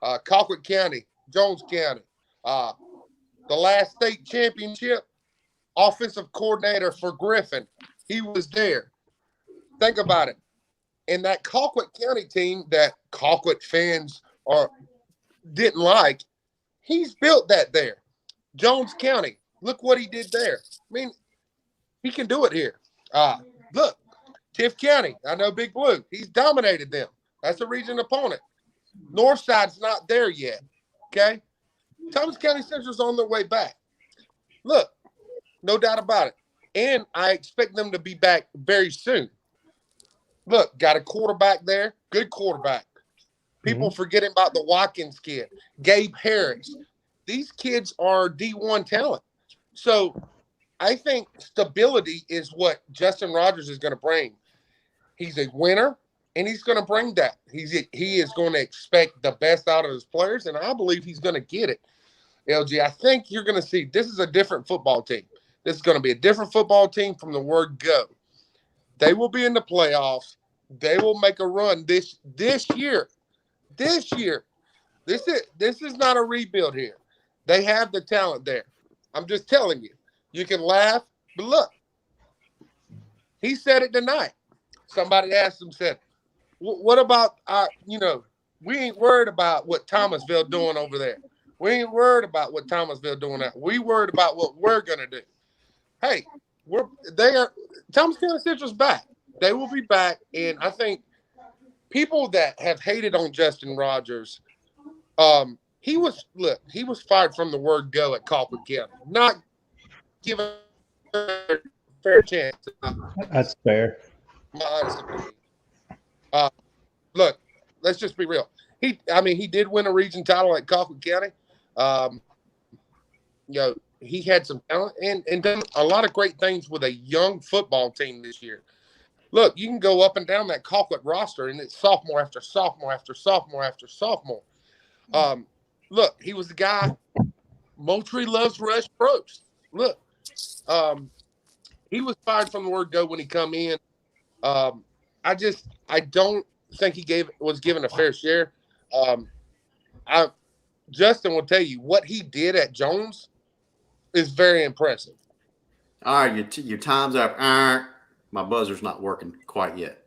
Speaker 5: Colquitt County, Jones County, the last state championship. Offensive coordinator for Griffin. He was there. Think about it. And that Colquitt County team that Colquitt fans didn't like, he's built that there. Jones County, look what he did there. I mean, he can do it here. Look, Tiff County, I know Big Blue. He's dominated them. That's a region opponent. Northside's not there yet. Okay? Thomas County Central's on their way back. Look, no doubt about it. And I expect them to be back very soon. Look, got a quarterback there. Good quarterback. People forgetting about the Watkins kid. Gabe Harris. These kids are D1 talent. So I think stability is what Justin Rogers is going to bring. He's a winner, and he's going to bring that. He is going to expect the best out of his players, and I believe he's going to get it. LG, I think you're going to see this is a different football team. This is going to be a different football team from the word go. They will be in the playoffs. They will make a run this year. This year. This is not a rebuild here. They have the talent there. I'm just telling you. You can laugh, but look. He said it tonight. Somebody asked him, said, what about, we ain't worried about what Thomasville doing over there. We ain't worried about what Thomasville doing that. We worried about what we're going to do. Hey, Thomas County Central's back. They will be back, and I think people that have hated on Justin Rogers, he was fired from the word go at Colquitt County. Not given a fair chance.
Speaker 3: That's fair.
Speaker 5: My honest opinion. Look, let's just be real. He did win a region title at Colquitt County. he had some talent and done a lot of great things with a young football team this year. Look, you can go up and down that Colquitt roster, and it's sophomore after sophomore after sophomore after sophomore. Look, he was the guy. Moultrie loves Rush Probst. Look, he was fired from the word go when he come in. I don't think he was given a fair share. Justin will tell you what he did at Jones is very impressive.
Speaker 2: All right, your time's up. My buzzer's not working quite yet.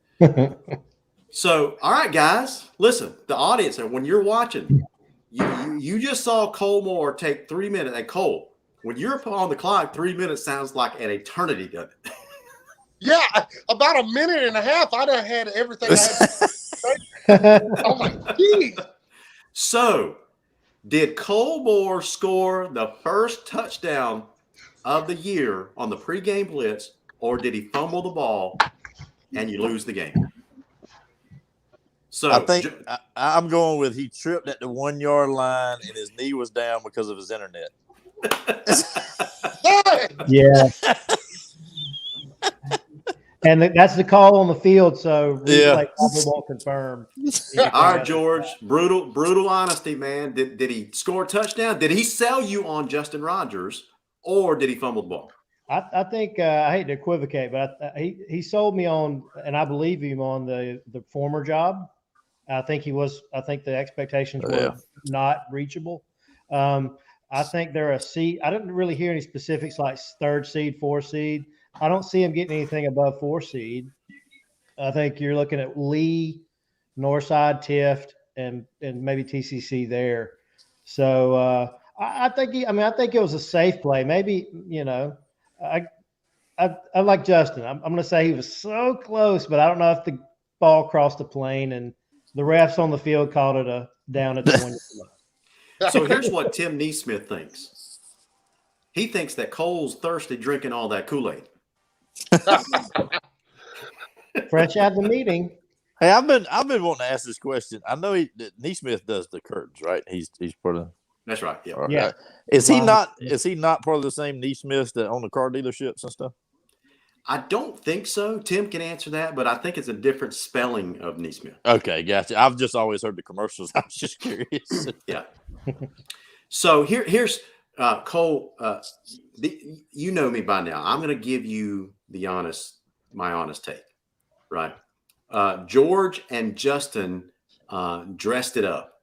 Speaker 2: So, all right, guys, listen. The audience, when you're watching, you just saw Cole Moore take 3 minutes. And Cole, when you're on the clock, 3 minutes sounds like an eternity, doesn't it?
Speaker 5: Yeah, about a minute and a half. I done had everything. I had oh my geez.
Speaker 2: So, did Cole Moore score the first touchdown of the year on the pregame blitz, or did he fumble the ball and you lose the game? So
Speaker 4: I think I'm going with he tripped at the 1 yard line and his knee was down because of his internet.
Speaker 3: Yeah. And that's the call on the field, so replay probably won't confirm.
Speaker 2: All right, George, brutal honesty, man. Did he score a touchdown? Did he sell you on Justin Rogers, or did he fumble the ball?
Speaker 3: I think I hate to equivocate, but he sold me on, and I believe him on the former job. I think the expectations were not reachable. I think they're a seed. I didn't really hear any specifics like 3rd seed, 4th seed. I don't see him getting anything above 4 seed. I think you're looking at Lee, Northside, Tift, and maybe TCC there. So I think it was a safe play. Maybe, I like Justin. I'm going to say he was so close, but I don't know if the ball crossed the plane and the refs on the field called it a down at the 1 yard line.
Speaker 2: So here's what Tim Neesmith thinks. He thinks that Cole's thirsty drinking all that Kool-Aid.
Speaker 3: Fresh out of the meeting.
Speaker 4: Hey, I've been wanting to ask this question. I know Neesmith does the curtains, right? He's part of.
Speaker 2: That's right. Yeah.
Speaker 4: Right.
Speaker 3: Yeah.
Speaker 4: Is he not part of the same Neesmiths that own the car dealerships and stuff?
Speaker 2: I don't think so. Tim can answer that, but I think it's a different spelling of Neesmith.
Speaker 4: Okay, gotcha. I've just always heard the commercials. I was just curious.
Speaker 2: Yeah. So here's Cole. You know me by now. I'm going to give you my honest take, right? George and Justin dressed it up.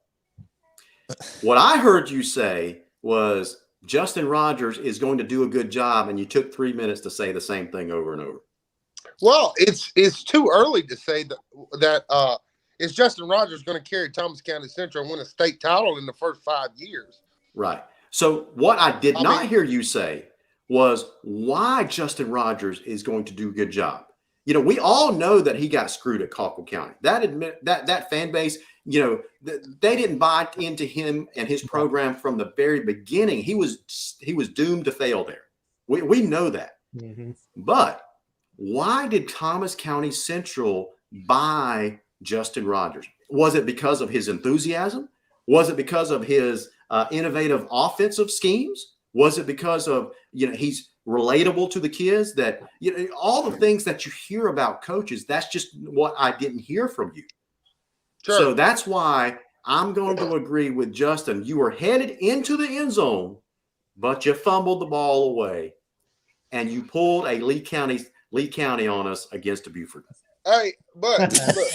Speaker 2: What I heard you say was Justin Rogers is going to do a good job, and you took 3 minutes to say the same thing over and over.
Speaker 5: Well, it's too early to say that is Justin Rogers going to carry Thomas County Central and win a state title in the first 5 years.
Speaker 2: Right. So what I did not hear you say was why Justin Rogers is going to do a good job. We all know that he got screwed at Colquitt County. That fan base, they didn't buy into him and his program from the very beginning. He was doomed to fail there. We know that.
Speaker 3: Mm-hmm.
Speaker 2: But why did Thomas County Central buy Justin Rogers? Was it because of his enthusiasm? Was it because of his innovative offensive schemes? Was it because of, he's relatable to the kids, that, all the things that you hear about coaches? That's just what I didn't hear from you. Sure. So that's why I'm going to agree with Justin. You were headed into the end zone, but you fumbled the ball away, and you pulled a Lee County on us against a Buford.
Speaker 5: Hey, but look,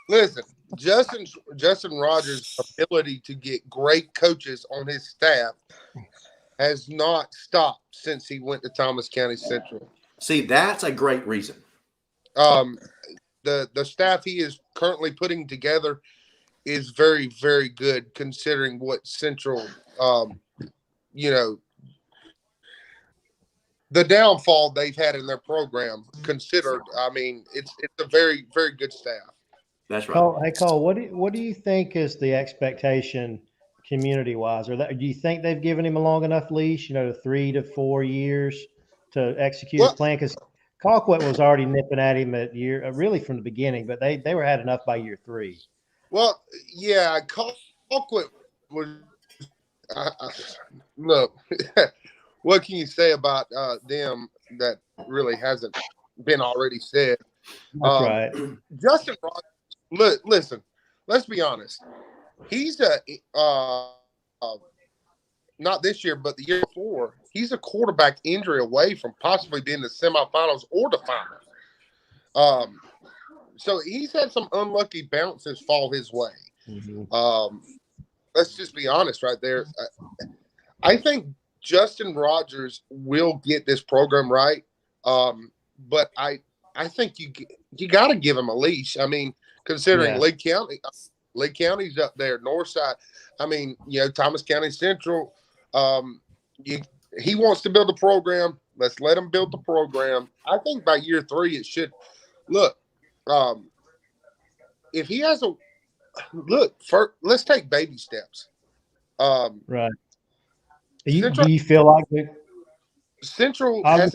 Speaker 5: listen, Justin Rogers' ability to get great coaches on his staff has not stopped since he went to Thomas County Central.
Speaker 2: See, that's a great reason.
Speaker 5: The staff he is currently putting together is very, very good considering what Central, the downfall they've had in their program considered. I mean, it's a very, very good staff.
Speaker 2: That's right.
Speaker 3: Hey, Cole, what do you think is the expectation community-wise? Or do you think they've given him a long enough leash, 3 to 4 years to execute his plan? Because Colquitt was already nipping at him really from the beginning, but they were had enough by year 3.
Speaker 5: Well, yeah, Colquitt was Look, what can you say about them that really hasn't been already said?
Speaker 3: That's right.
Speaker 5: Justin Rogers, listen, let's be honest. He's not this year, but the year before, he's a quarterback injury away from possibly being the semifinals or the finals. So he's had some unlucky bounces fall his way.
Speaker 3: Mm-hmm.
Speaker 5: Let's just be honest right there. I think Justin Rogers will get this program right. But I think you got to give him a leash. I mean, considering Lee County's up there, north side. I mean, Thomas County Central. He wants to build a program. Let's let him build the program. I think by year 3 it should look. If he has let's take baby steps.
Speaker 3: Right. Do you feel like
Speaker 5: Central
Speaker 3: has?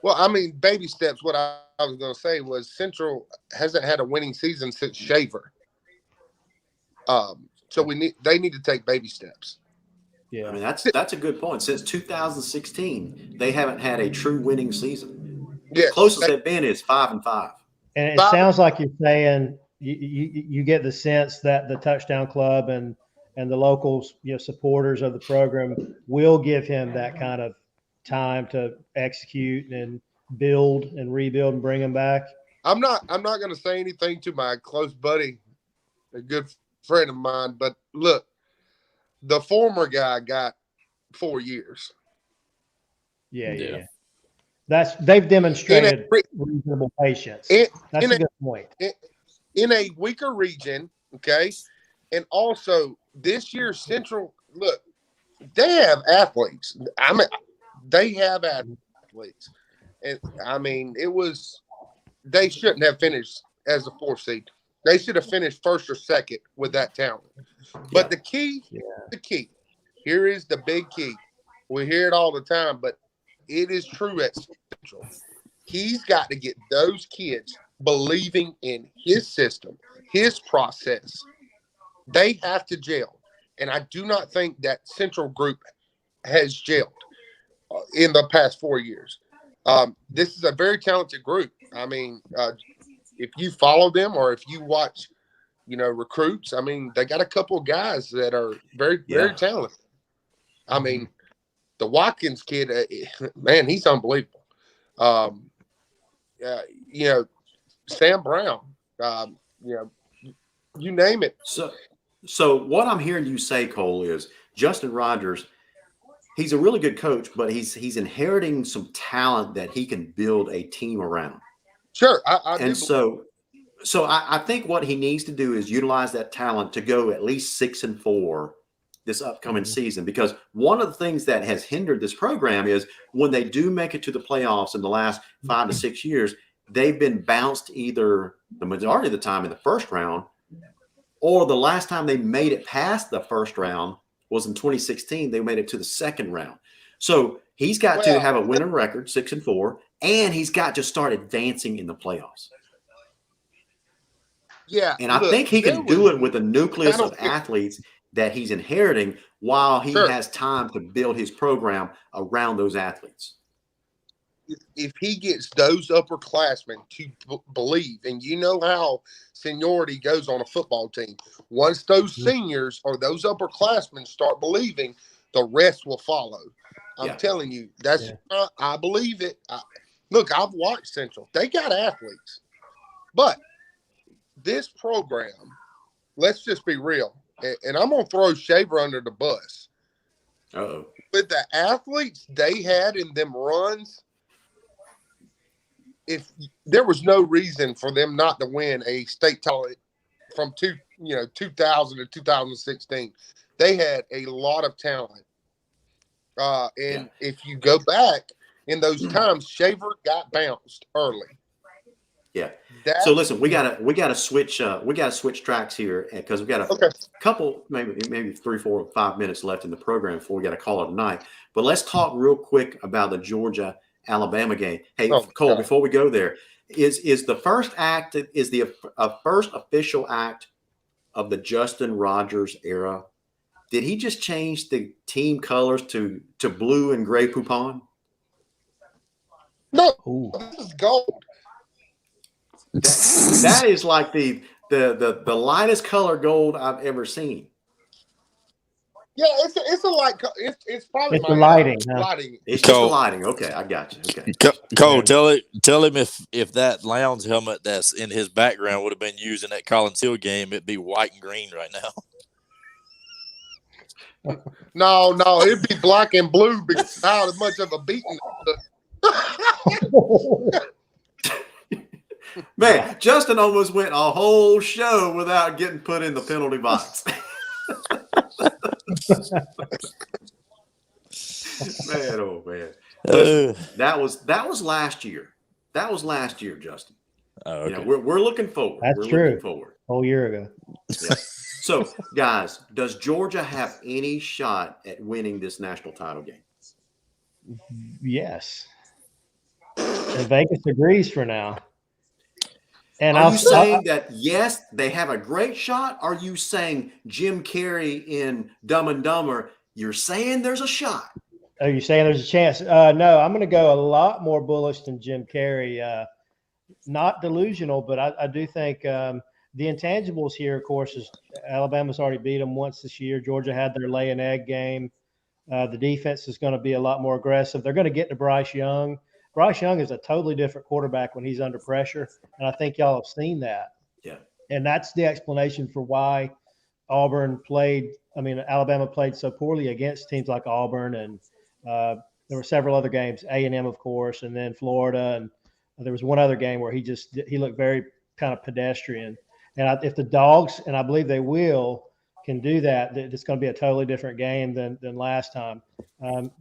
Speaker 5: Well, I mean, baby steps. What I was going to say was Central hasn't had a winning season since Shaver. So they need to take baby steps.
Speaker 2: Yeah, I mean that's a good point. Since 2016, they haven't had a true winning season.
Speaker 5: Yeah,
Speaker 2: the closest they've been is 5-5.
Speaker 3: And it sounds like you're saying you get the sense that the Touchdown Club and the local supporters of the program will give him that kind of time to execute and build and rebuild and bring him back.
Speaker 5: I'm not going to say anything to my close buddy, a good friend of mine, but look, the former guy got 4 years.
Speaker 3: Yeah. They've demonstrated reasonable patience. That's a good point.
Speaker 5: In a weaker region, okay, and also this year Central, look, they have athletes. I mean, they have athletes, and I mean, they shouldn't have finished as a 4th seed. They should have finished 1st or 2nd with that talent. But the key, here is the big key. We hear it all the time, but it is true at Central. He's got to get those kids believing in his system, his process. They have to gel. And I do not think that Central group has gelled in the past 4 years. This is a very talented group. I mean, if you follow them or if you watch, recruits, I mean, they got a couple of guys that are very, very talented. I mean, the Watkins kid, man, he's unbelievable. Sam Brown, you name it.
Speaker 2: So what I'm hearing you say, Cole, is Justin Rogers, he's a really good coach, but he's inheriting some talent that he can build a team around.
Speaker 5: Sure.
Speaker 2: So I think what he needs to do is utilize that talent to go at least 6-4 this upcoming season, because one of the things that has hindered this program is when they do make it to the playoffs in the last 5 to 6 years, they've been bounced either the majority of the time in the first round, or the last time they made it past the first round was in 2016. They made it to the second round. So he's got to have a winning record, 6-4, and he's got to start advancing in the playoffs.
Speaker 5: Yeah.
Speaker 2: And I think he can do it with a nucleus of athletes that he's inheriting while he has time to build his program around those athletes.
Speaker 5: If he gets those upperclassmen to believe, and you know how seniority goes on a football team, once those seniors or those upperclassmen start believing, the rest will follow. I'm telling you, I believe it. Look, I've watched Central. They got athletes. But this program, let's just be real, and I'm going to throw Shaver under the bus.
Speaker 2: Uh-oh.
Speaker 5: With the athletes they had in them runs, if there was no reason for them not to win a state title from 2000 to 2016, they had a lot of talent. If you go back in those times, Shaver got bounced early.
Speaker 2: Yeah. So listen, we gotta switch tracks here because we got a couple, maybe 3, 4, 5 minutes left in the program before we got to call it a night. But let's talk real quick about the Georgia-Alabama game. Hey, Cole, before we go there, is the first act first official act of the Justin Rogers era did he just change the team colors to blue and gray poupon?
Speaker 5: No,
Speaker 3: Ooh.
Speaker 5: this is gold.
Speaker 2: That is like the lightest color gold I've ever seen.
Speaker 5: Yeah, it's a light. It's probably
Speaker 3: It's the lighting. Huh?
Speaker 5: lighting.
Speaker 2: It's just the
Speaker 4: Cole.
Speaker 2: lighting. Okay, I got you. Okay.
Speaker 4: Cole, tell him if that Lowndes helmet that's in his background would have been used in that Collins Hill game, it'd be white and green right now.
Speaker 5: No, it'd be black and blue because how much of a beating.
Speaker 2: Man, Justin almost went a whole show without getting put in the penalty box. Man, oh man. Listen, that was last year. That was last year, Justin.
Speaker 4: Oh, okay.
Speaker 2: You know, we're looking forward.
Speaker 3: That's
Speaker 2: we're
Speaker 3: true.
Speaker 2: looking forward.
Speaker 3: A whole year ago.
Speaker 2: Yeah. So, guys, does Georgia have any shot at winning this national title game?
Speaker 3: Yes. And Vegas agrees for now. And
Speaker 2: are you saying that, yes, they have a great shot? Are you saying Jim Carrey in Dumb and Dumber, you're saying there's a shot?
Speaker 3: Are you saying there's a chance? No, I'm going to go a lot more bullish than Jim Carrey. Not delusional, but I do think the intangibles here, of course, is Alabama's already beat them once this year. Georgia had their lay and egg game. The defense is going to be a lot more aggressive. They're going to get to Bryce Young. Bryce Young is a totally different quarterback when he's under pressure, and I think y'all have seen that.
Speaker 2: Yeah.
Speaker 3: And that's the explanation for why Alabama played so poorly against teams like Auburn, and there were several other games, A&M, of course, and then Florida, and there was one other game where he looked very kind of pedestrian. And if the Dogs, and I believe they will, can do that, it's going to be a totally different game than last time.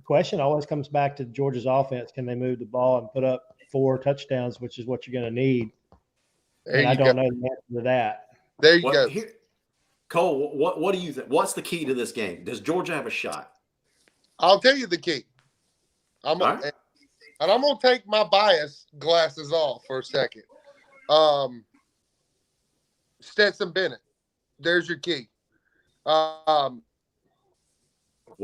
Speaker 3: Question always comes back to Georgia's offense. Can they move the ball and put up 4 touchdowns, which is what you're going to need? And I don't know the answer to that.
Speaker 5: There you go.
Speaker 2: Cole, what do you think? What's the key to this game? Does Georgia have a shot?
Speaker 5: I'll tell you the key. And I'm going to take my bias glasses off for a second. Stetson Bennett. There's your key.
Speaker 2: What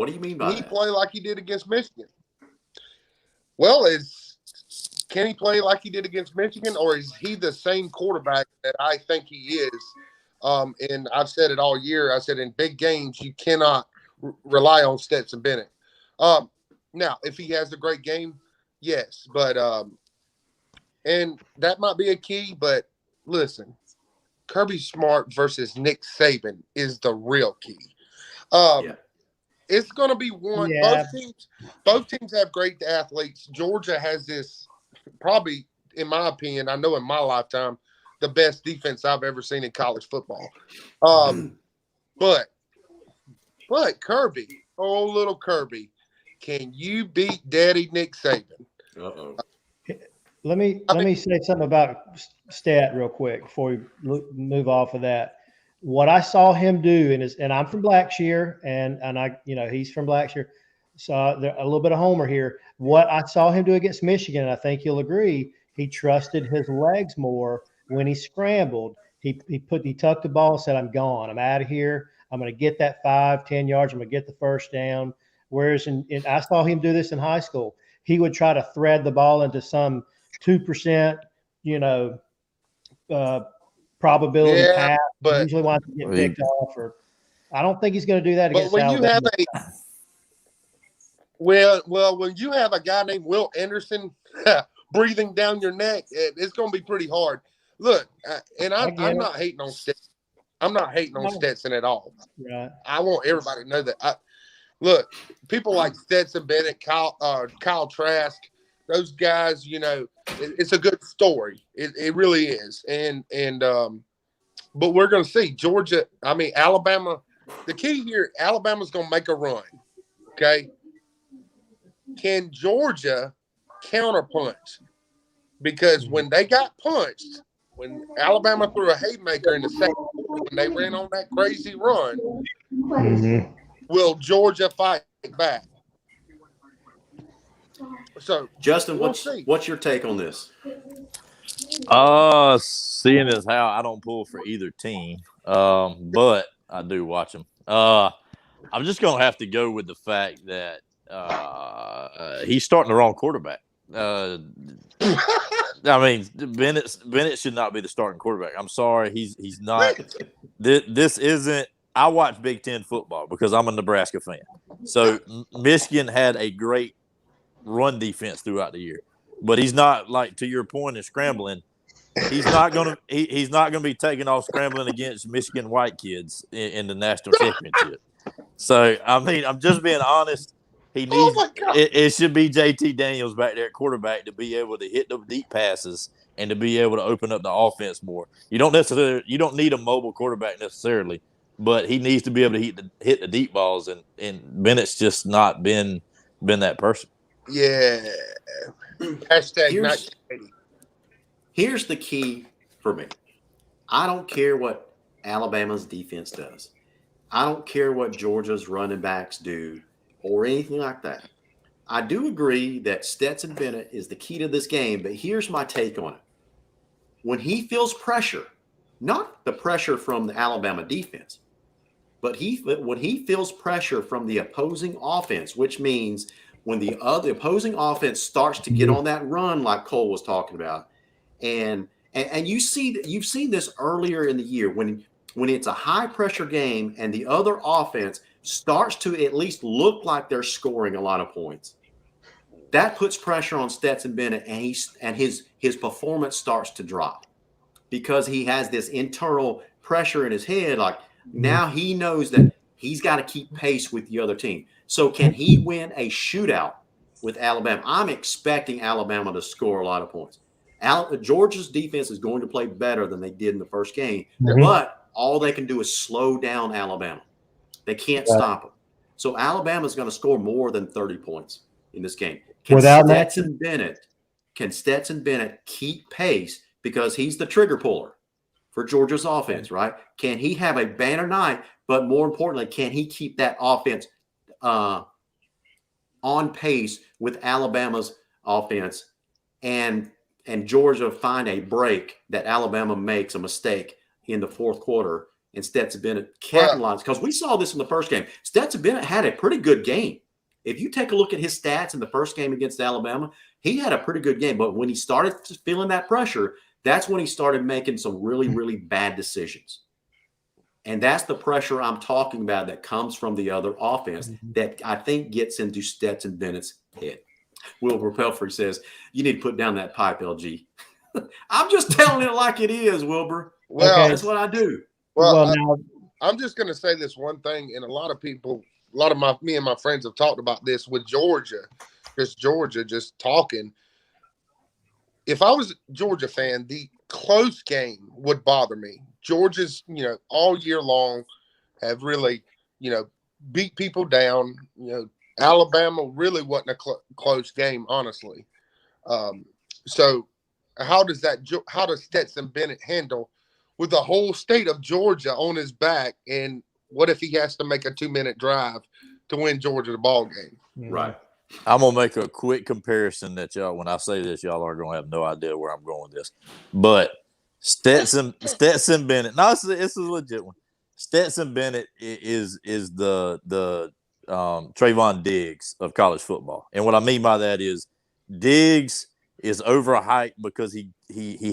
Speaker 2: do you mean by that?
Speaker 5: Can he play like he did against Michigan? Well, can he play like he did against Michigan, or is he the same quarterback that I think he is? And I've said it all year. I said in big games, you cannot rely on Stetson Bennett. Now, if he has a great game, yes. But and that might be a key, but listen, Kirby Smart versus Nick Saban is the real key. It's going to be one. Yeah. Both teams have great athletes. Georgia has this, probably, in my opinion, I know in my lifetime, the best defense I've ever seen in college football. But Kirby, oh little Kirby, can you beat Daddy Nick Saban?
Speaker 2: Uh-oh.
Speaker 3: Let me say something about Stat real quick before we move off of that. What I saw him do, and I'm from Blackshear, and he's from Blackshear, so there a little bit of homer here. What I saw him do against Michigan, and I think you'll agree, he trusted his legs more when he scrambled. He tucked the ball and said, "I'm gone. I'm out of here. I'm going to get that 5-10 yards. I'm going to get the first down." Whereas I saw him do this in high school. He would try to thread the ball into some 2%, probability pass, but usually wants to get picked off. Or I don't think he's going to do that against Alabama.
Speaker 5: When you have a guy named Will Anderson breathing down your neck, it's going to be pretty hard. Look, and I'm not hating on Stetson. I'm not hating on Stetson at all.
Speaker 3: Right.
Speaker 5: I want everybody to know that. Look, people like Stetson Bennett, Kyle Trask, those guys, it's a good story. It really is. But we're going to see Alabama. The key here, Alabama's going to make a run. Okay. Can Georgia counterpunch? Because when they got punched, when Alabama threw a haymaker in the second, when they ran on that crazy run, will Georgia fight back? So,
Speaker 2: Justin, what's your take on this?
Speaker 4: Seeing as how I don't pull for either team, but I do watch them. I'm just going to have to go with the fact that he's starting the wrong quarterback. I mean, Bennett should not be the starting quarterback. I'm sorry, he's not. This isn't. I watch Big Ten football because I'm a Nebraska fan. So Michigan had a great run defense throughout the year, but he's not, like, to your point of scrambling. He's not gonna be taking off scrambling against Michigan white kids in the national championship. So I mean, I'm just being honest. He needs it should be JT Daniels back there at quarterback to be able to hit the deep passes and to be able to open up the offense more. You don't need a mobile quarterback necessarily, but he needs to be able to hit the deep balls, and Bennett's just not been that person.
Speaker 5: Yeah. Hashtag
Speaker 2: Here's the key for me. I don't care what Alabama's defense does. I don't care what Georgia's running backs do or anything like that. I do agree that Stetson Bennett is the key to this game, but here's my take on it. When he feels pressure, not the pressure from the Alabama defense, but when he feels pressure from the opposing offense, which means when the opposing offense starts to get on that run like Cole was talking about, and you've seen this earlier in the year when it's a high pressure game and the other offense starts to at least look like they're scoring a lot of points, that puts pressure on Stetson Bennett, and his performance starts to drop because he has this internal pressure in his head. Like, now he knows that he's got to keep pace with the other team. So can he win a shootout with Alabama? I'm expecting Alabama to score a lot of points. Georgia's defense is going to play better than they did in the first game, but all they can do is slow down Alabama. They can't stop them. So Alabama's going to score more than 30 points in this game. Can Stetson Bennett keep pace, because he's the trigger puller for Georgia's offense, right? Can he have a banner night, but more importantly, can he keep that offense on pace with Alabama's offense, and Georgia find a break that Alabama makes a mistake in the fourth quarter and Stetson Bennett capitalizes? Because we saw this in the first game. Stetson Bennett had a pretty good game. If you take a look at his stats in the first game against Alabama, he had a pretty good game. But when he started feeling that pressure, that's when he started making some really, really bad decisions. And that's the pressure I'm talking about that comes from the other offense that I think gets into Stetson Bennett's head. Wilbur Pelfrey says, you need to put down that pipe, LG. I'm just telling it like it is, Wilbur.
Speaker 5: Well,
Speaker 2: that's what I do.
Speaker 5: Well, I'm just going to say this one thing, and me and my friends have talked about this with Georgia, because Georgia just talking. If I was a Georgia fan, the close game would bother me. Georgia's, all year long have really, beat people down. Alabama really wasn't a close game, honestly. So how does Stetson Bennett handle with the whole state of Georgia on his back? And what if he has to make a 2-minute drive to win Georgia the ball game?
Speaker 2: Right.
Speaker 4: I'm going to make a quick comparison that when I say this, y'all are going to have no idea where I'm going with this. But Stetson Bennett, no, it's a legit one. Stetson Bennett is the Trayvon Diggs of college football. And what I mean by that is Diggs is overhyped because he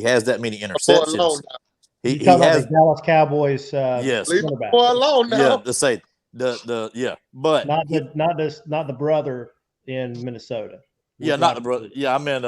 Speaker 4: has that many interceptions.
Speaker 3: He has the Dallas Cowboys.
Speaker 4: Yes.
Speaker 5: Leave the boy alone now.
Speaker 4: Yeah, to say but
Speaker 3: not the brother in Minnesota.
Speaker 4: Not the brother. Yeah, I meant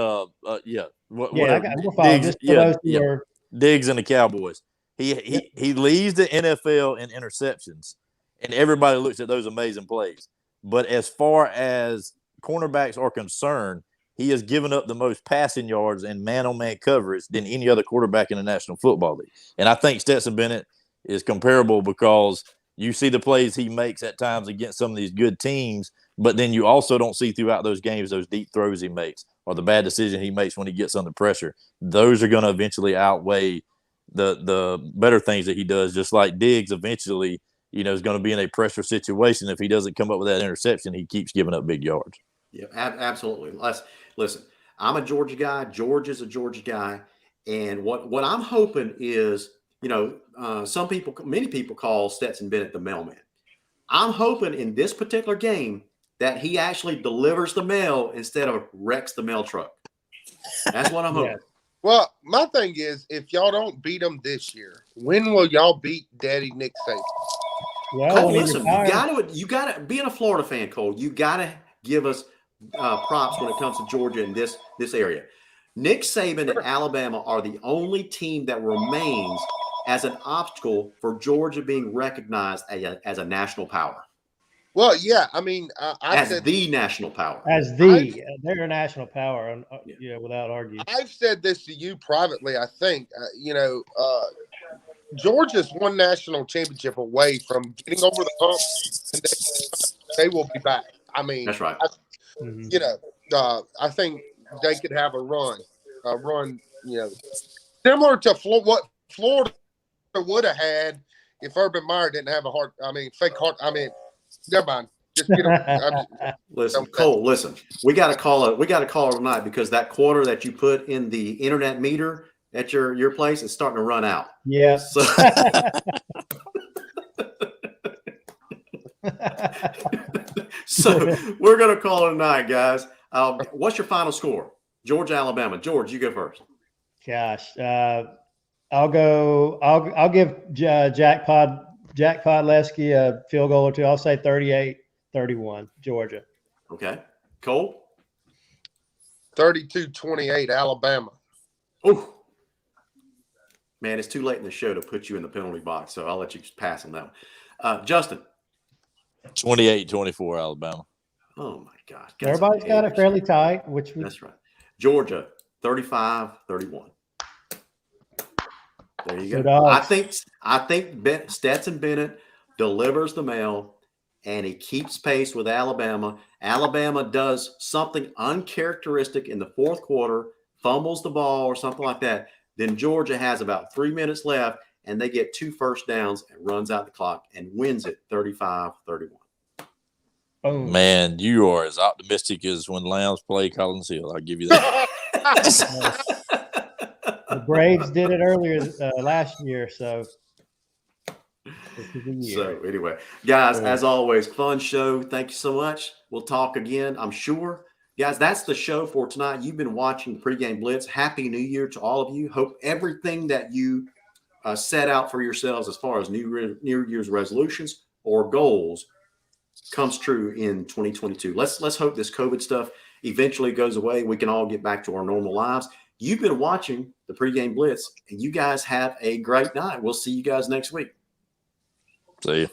Speaker 4: Diggs and the Cowboys. He leads the NFL in interceptions, and everybody looks at those amazing plays. But as far as cornerbacks are concerned, he has given up the most passing yards and man-on-man coverage than any other quarterback in the National Football League. And I think Stetson Bennett is comparable because you see the plays he makes at times against some of these good teams, but then you also don't see throughout those games those deep throws he makes or the bad decision he makes when he gets under pressure. Those are going to eventually outweigh the better things that he does, just like Diggs eventually, is going to be in a pressure situation. If he doesn't come up with that interception, he keeps giving up big yards.
Speaker 2: Yeah, absolutely. Listen, I'm a Georgia guy. George is a Georgia guy. And what I'm hoping is, many people call Stetson Bennett the mailman. I'm hoping in this particular game that he actually delivers the mail instead of wrecks the mail truck. That's what I'm hoping.
Speaker 3: Yeah.
Speaker 5: Well, my thing is, if y'all don't beat them this year, when will y'all beat Daddy Nick Saban?
Speaker 3: Well,
Speaker 2: Cole,
Speaker 3: when he
Speaker 2: listen,
Speaker 3: retires-
Speaker 2: you gotta being a Florida fan, Cole, you gotta give us props when it comes to Georgia in this area. Nick Saban and Alabama are the only team that remains as an obstacle for Georgia being recognized as a national power.
Speaker 5: Well, yeah, I mean, I said
Speaker 2: the national power.
Speaker 3: they're a national power, without arguing.
Speaker 5: I've said this to you privately. I think Georgia's one national championship away from getting over the hump, and they will be back. I mean,
Speaker 2: that's right.
Speaker 5: I think they could have a run, similar to what Florida would have had if Urban Meyer didn't have fake heart. Never mind. Just get them.
Speaker 2: Listen, Cole. Listen, we got to call it tonight because that quarter that you put in the internet meter at your place is starting to run out.
Speaker 3: Yeah.
Speaker 2: So, so we're gonna call it a night, guys. What's your final score? Georgia, Alabama. George, you go first.
Speaker 3: Gosh, I'll go. I'll give Jack Podleski a field goal or two. I'll say 38-31, Georgia.
Speaker 2: Okay. Cole?
Speaker 5: 32-28, Alabama.
Speaker 2: Oh, man, it's too late in the show to put you in the penalty box, so I'll let you pass on that one. Justin?
Speaker 4: 28-24, Alabama.
Speaker 2: Oh, my God.
Speaker 3: Everybody's got it fairly tight.
Speaker 2: That's right. Georgia, 35-31. There you go. I think Stetson Bennett delivers the mail, and he keeps pace with Alabama. Alabama does something uncharacteristic in the fourth quarter, fumbles the ball or something like that. Then Georgia has about 3 minutes left, and they get 2 first downs and runs out the clock and wins it 35-31.
Speaker 3: Boom.
Speaker 4: Man, you are as optimistic as when Lambs play Collins Hill. I'll give you that.
Speaker 3: The Braves did it earlier last year, so this is the year.
Speaker 2: So anyway, guys, as always, fun show. Thank you so much. We'll talk again, I'm sure. Guys, that's the show for tonight. You've been watching PreGame Blitz. Happy New Year to all of you. Hope everything that you set out for yourselves as far as New Year's resolutions or goals comes true in 2022. Let's hope this COVID stuff eventually goes away. We can all get back to our normal lives. You've been watching the PreGame Blitz, and you guys have a great night. We'll see you guys next week.
Speaker 4: See you.